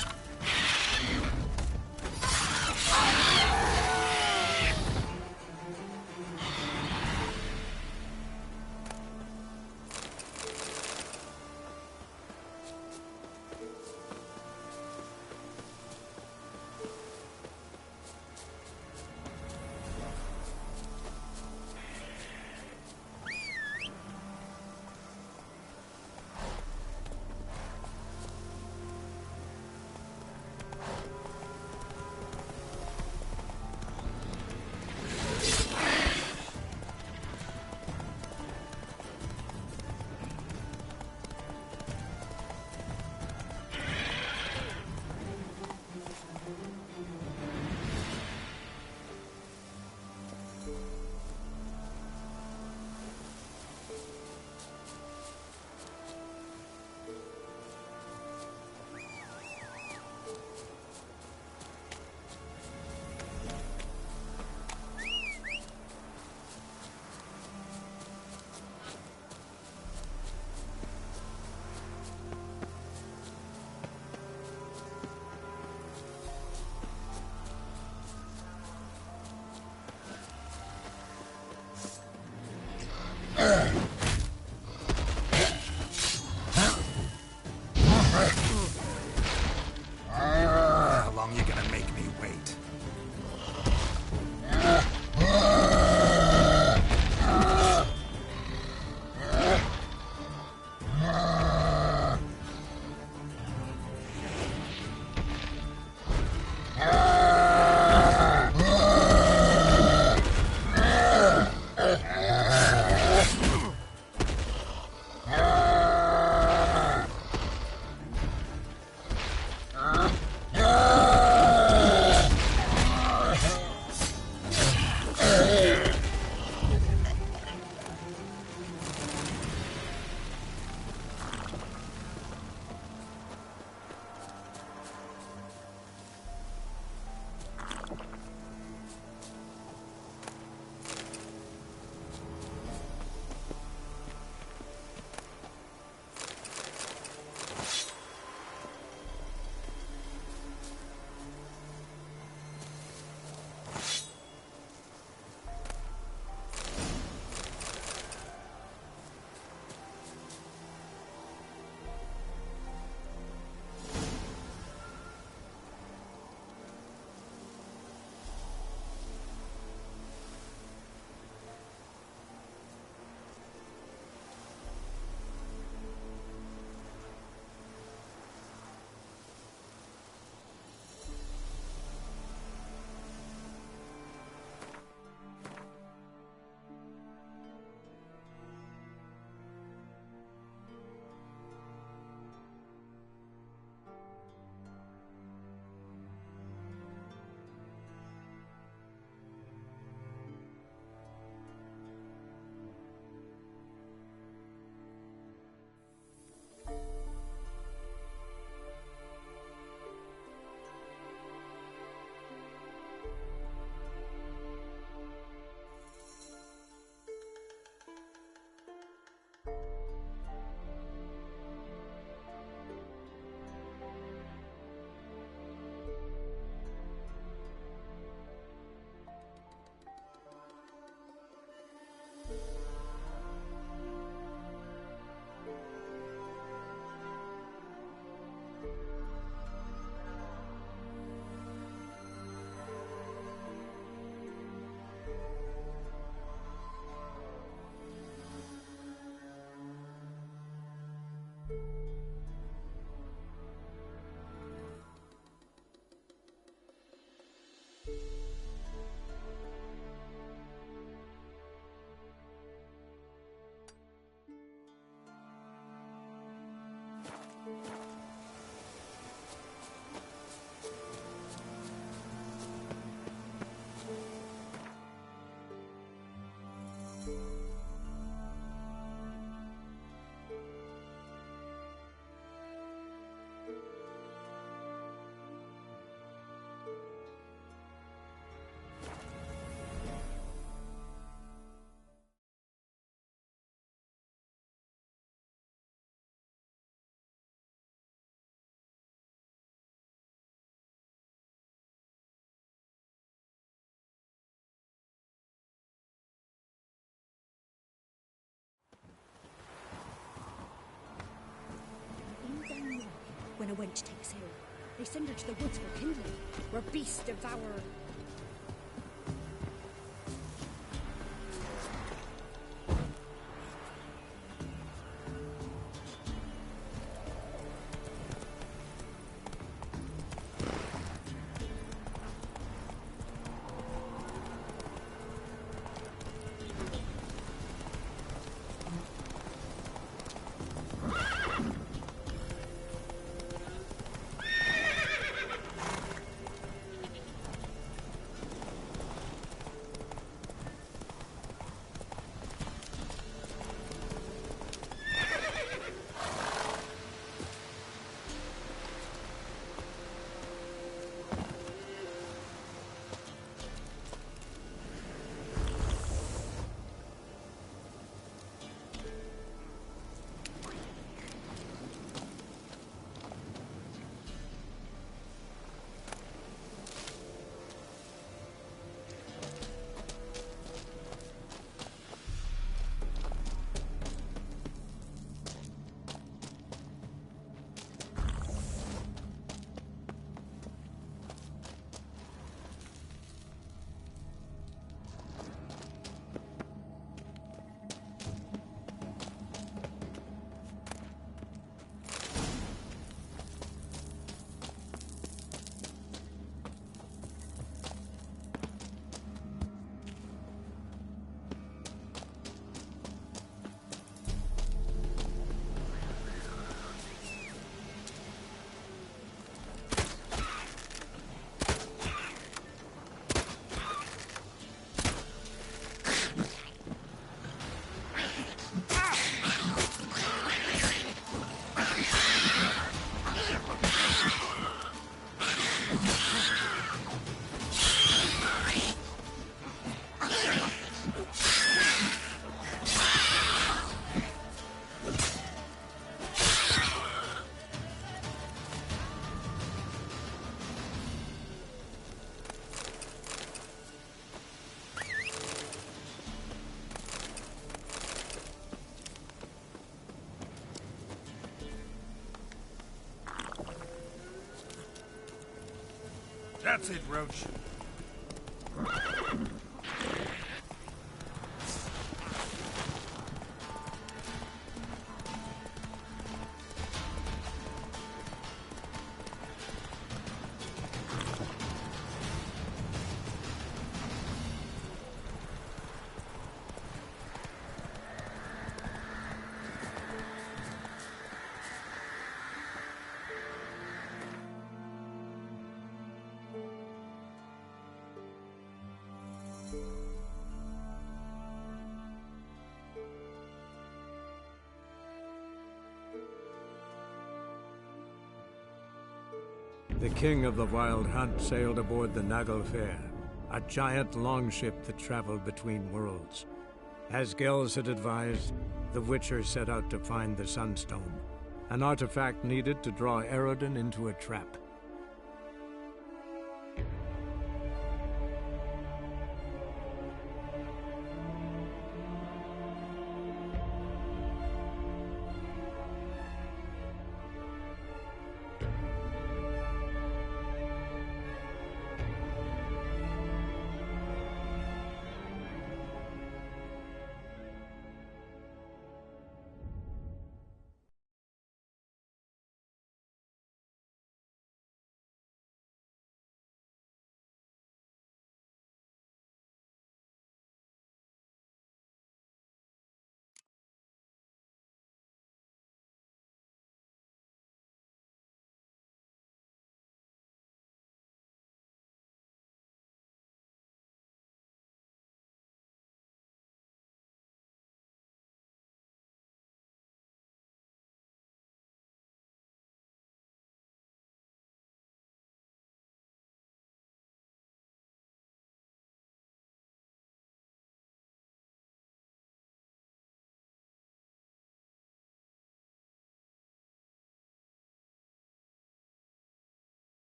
the wench takes ill, they send her to the woods for kindling, where beasts devour her. That's it, Roach. The king of the Wild Hunt sailed aboard the Naglfar, a giant longship that traveled between worlds. As Gels had advised, the Witcher set out to find the Sunstone, an artifact needed to draw Eredin into a trap.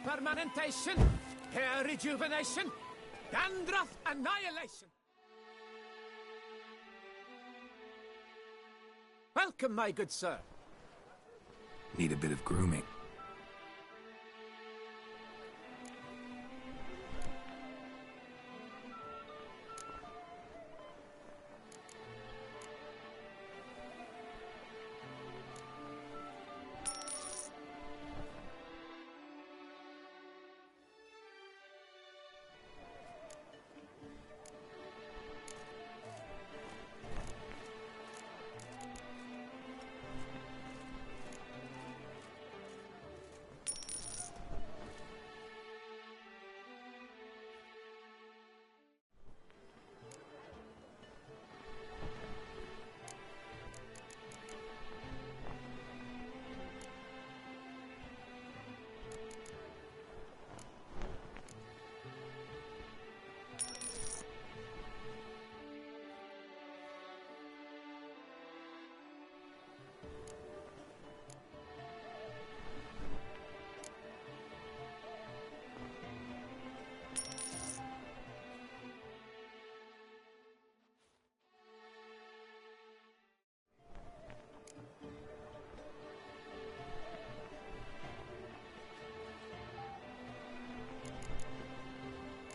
permanentation, hair rejuvenation, dandruff annihilation. Welcome, my good sir. Need a bit of grooming.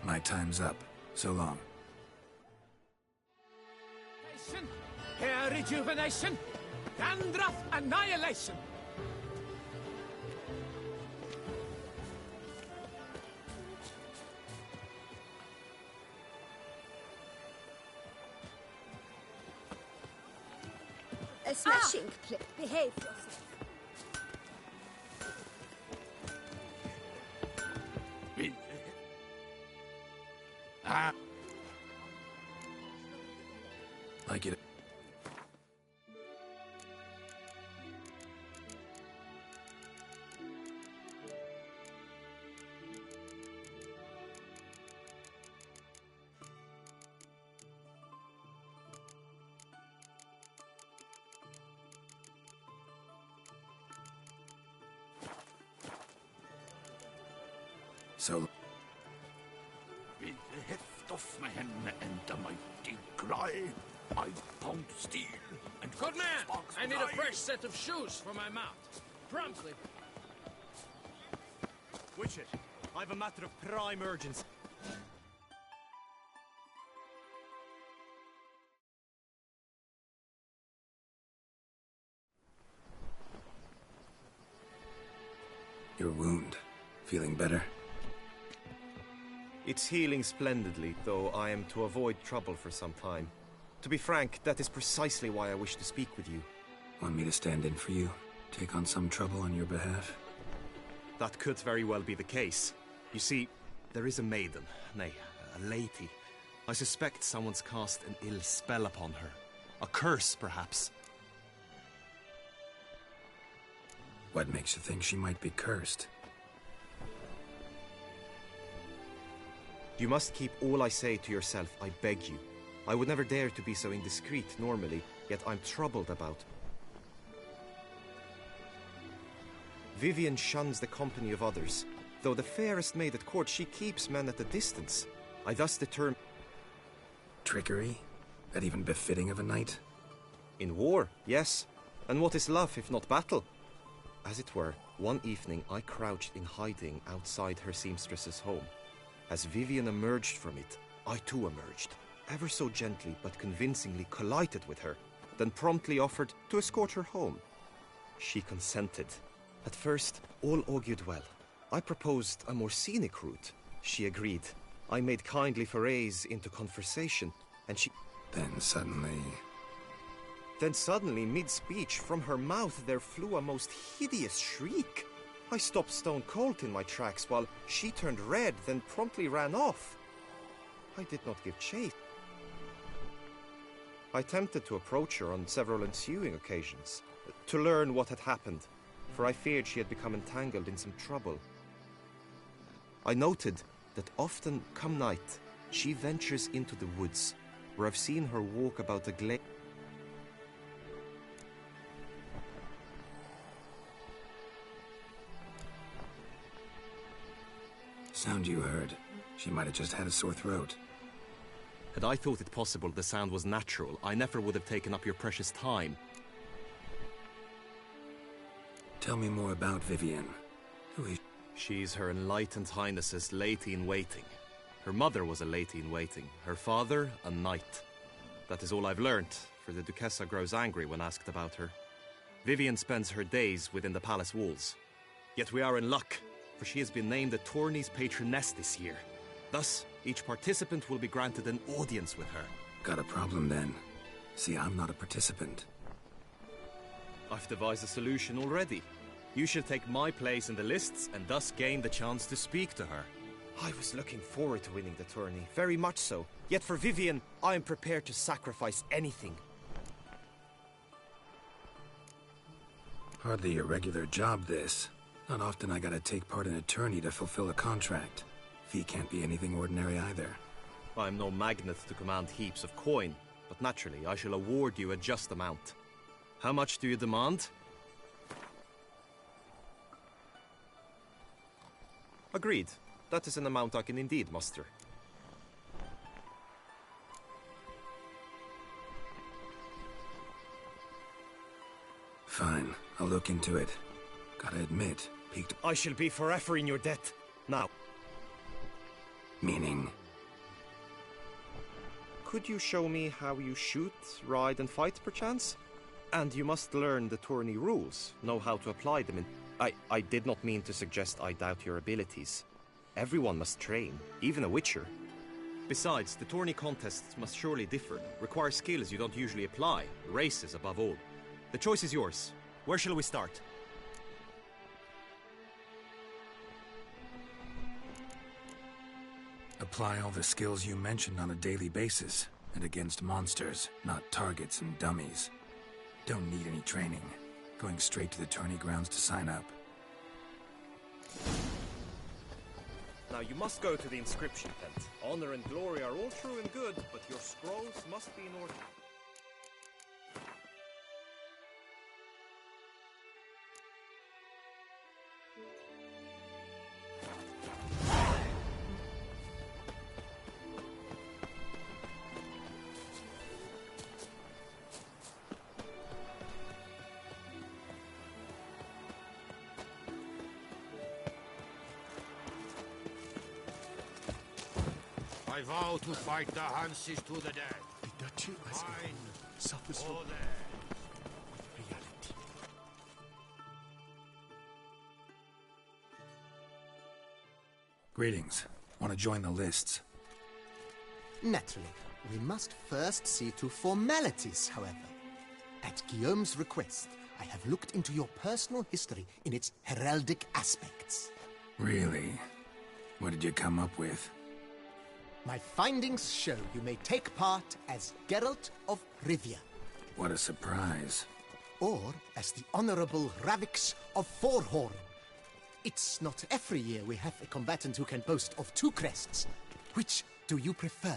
My time's up. So long. Hair rejuvenation, dandruff annihilation. A smashing clip. Behave yourself. Like it. So. With the heft of my hand and the mighty cry, I pound steel and Good man! sparks I need fly. a fresh set of shoes for my mount. Promptly. Witcher, I've a matter of prime urgency. Your wound. Feeling better? It's healing splendidly, though I am to avoid trouble for some time. To be frank, that is precisely why I wish to speak with you. Want me to stand in for you? Take on some trouble on your behalf? That could very well be the case. You see, there is a maiden, nay, a lady. I suspect someone's cast an ill spell upon her. A curse, perhaps. What makes you think she might be cursed? You must keep all I say to yourself, I beg you. I would never dare to be so indiscreet normally, yet I'm troubled about. Vivian shuns the company of others. Though the fairest maid at court, she keeps men at a distance. I thus determine... Trickery? That even befitting of a knight? In war, yes. And what is love if not battle? As it were, one evening I crouched in hiding outside her seamstress's home. As Vivian emerged from it, I too emerged. Ever so gently but convincingly collided with her, then promptly offered to escort her home. She consented. At first, all augured well. I proposed a more scenic route. She agreed. I made kindly forays into conversation, and she... Then suddenly, mid-speech, from her mouth there flew a most hideous shriek. I stopped stone cold in my tracks while she turned red, then promptly ran off. I did not give chase. I attempted to approach her on several ensuing occasions, to learn what had happened, for I feared she had become entangled in some trouble. I noted that often, come night, she ventures into the woods, where I've seen her walk about the glade. Sound you heard. She might have just had a sore throat. Had I thought it possible the sound was natural, I never would have taken up your precious time. Tell me more about Vivian. Who is... She's Her Enlightened Highness's lady-in-waiting. Her mother was a lady-in-waiting, her father a knight. That is all I've learnt, for the Duchessa grows angry when asked about her. Vivian spends her days within the palace walls. Yet we are in luck, for she has been named the tourney's patroness this year. Thus, each participant will be granted an audience with her. Got a problem then. See, I'm not a participant. I've devised a solution already. You shall take my place in the lists and thus gain the chance to speak to her. I was looking forward to winning the tourney, very much so. Yet for Vivian, I am prepared to sacrifice anything. Hardly a regular job, this. Not often I gotta take part in a tourney to fulfill a contract. Fee can't be anything ordinary either. I am no magnet to command heaps of coin, but naturally I shall award you a just amount. How much do you demand? Agreed. That is an amount I can indeed muster. Fine, I'll look into it. Gotta admit, piqued... I shall be forever in your debt. Now. Meaning? Could you show me how you shoot, ride and fight, perchance? And you must learn the tourney rules, know how to apply them in... I did not mean to suggest I doubt your abilities. Everyone must train, even a witcher. Besides, the tourney contests must surely differ, require skills you don't usually apply, races above all. The choice is yours. Where shall we start? Apply all the skills you mentioned on a daily basis, and against monsters, not targets and dummies. Don't need any training. Going straight to the tourney grounds to sign up. Now you must go to the inscription tent. Honor and glory are all true and good, but your scrolls must be in order. I vow to fight the Hanses to the death. The Duchy as a whole suffers from reality. Greetings. Want to join the lists? Naturally. We must first see to formalities, however. At Guillaume's request, I have looked into your personal history in its heraldic aspects. Really? What did you come up with? My findings show you may take part as Geralt of Rivia. What a surprise. Or as the Honorable Ravix of Forhorn. It's not every year we have a combatant who can boast of 2 crests. Which do you prefer?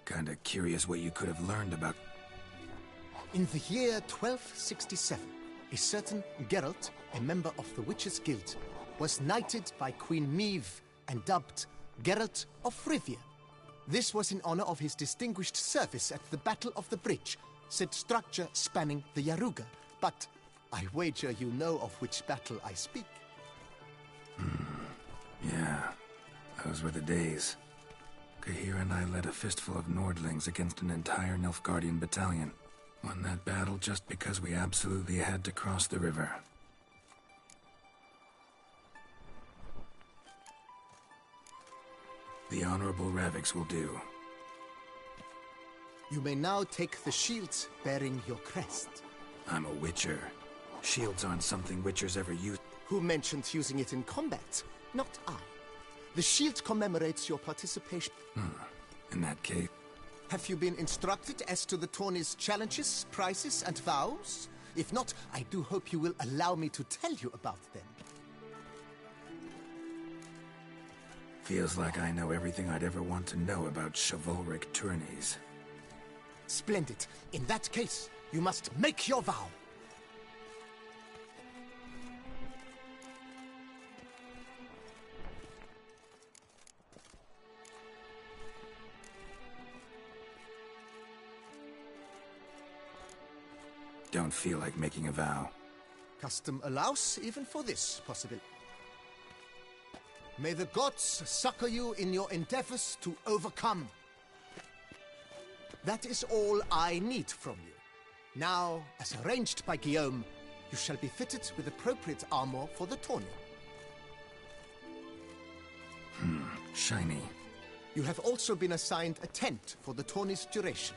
Kinda curious what you could have learned about... In the year 1267, a certain Geralt, a member of the Witches' Guild, was knighted by Queen Meve and dubbed Geralt of Rivia. This was in honor of his distinguished service at the Battle of the Bridge, said structure spanning the Yaruga. But I wager you know of which battle I speak. Yeah, those were the days. Kahir and I led a fistful of Nordlings against an entire Nilfgaardian battalion. Won that battle just because we absolutely had to cross the river. The Honorable Ravix will do. You may now take the shields bearing your crest. I'm a witcher. Shields aren't something witchers ever use. Who mentioned using it in combat? Not I. The shield commemorates your participation. In that case... Have you been instructed as to the tourney's challenges, prizes, and vows? If not, I do hope you will allow me to tell you about them. Feels like I know everything I'd ever want to know about chivalric tourneys. Splendid. In that case, you must make your vow. Don't feel like making a vow. Custom allows even for this possibility. May the gods succor you in your endeavors to overcome. That is all I need from you. Now, as arranged by Guillaume, you shall be fitted with appropriate armor for the tourney. Shiny. You have also been assigned a tent for the tourney's duration.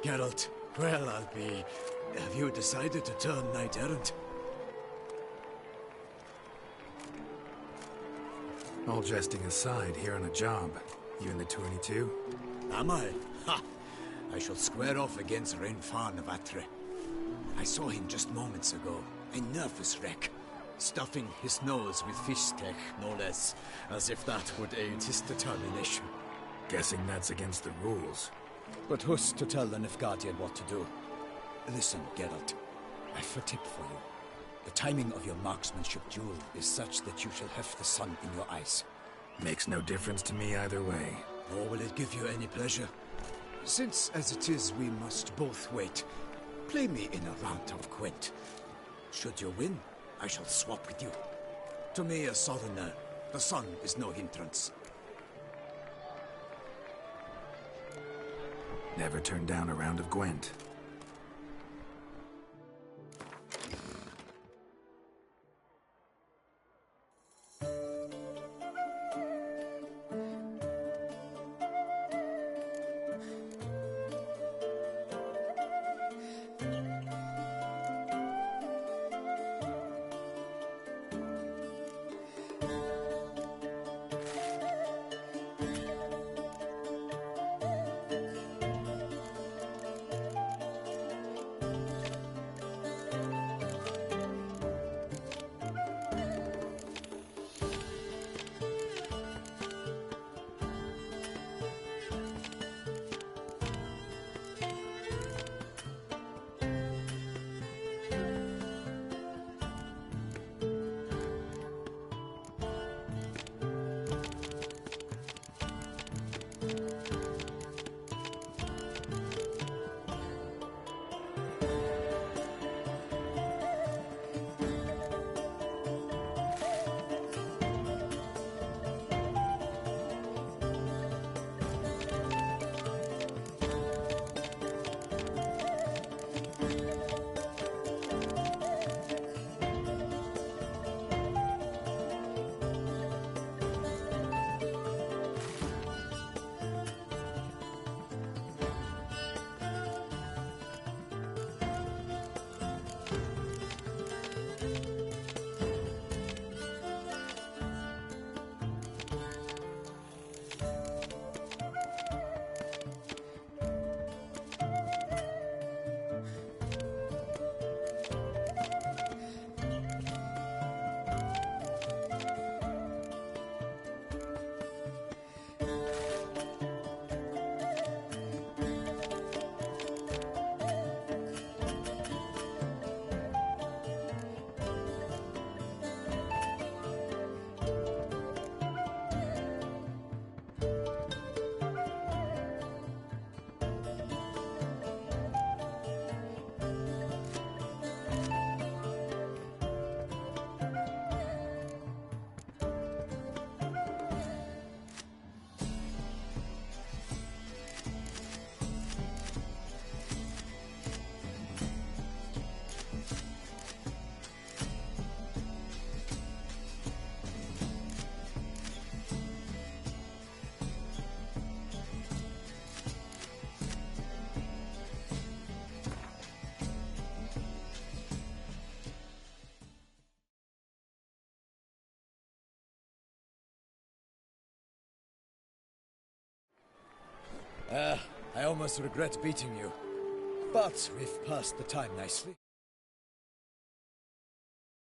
Geralt, well, I'll be... Have you decided to turn knight-errant? All jesting aside, here on a job. You in the tourney too? Am I? Ha! I shall square off against Renfan of Atre. I saw him just moments ago. A nervous wreck. Stuffing his nose with fish tech, no less. As if that would aid his determination. Guessing that's against the rules. But who's to tell the Nilfgaardian what to do? Listen, Geralt. I've a tip for you. The timing of your marksmanship duel is such that you shall have the sun in your eyes. Makes no difference to me either way. Nor will it give you any pleasure. Since, as it is, we must both wait, play me in a round of Gwent. Should you win, I shall swap with you. To me, a southerner, the sun is no hindrance. Never turn down a round of Gwent. I almost regret beating you. But we've passed the time nicely.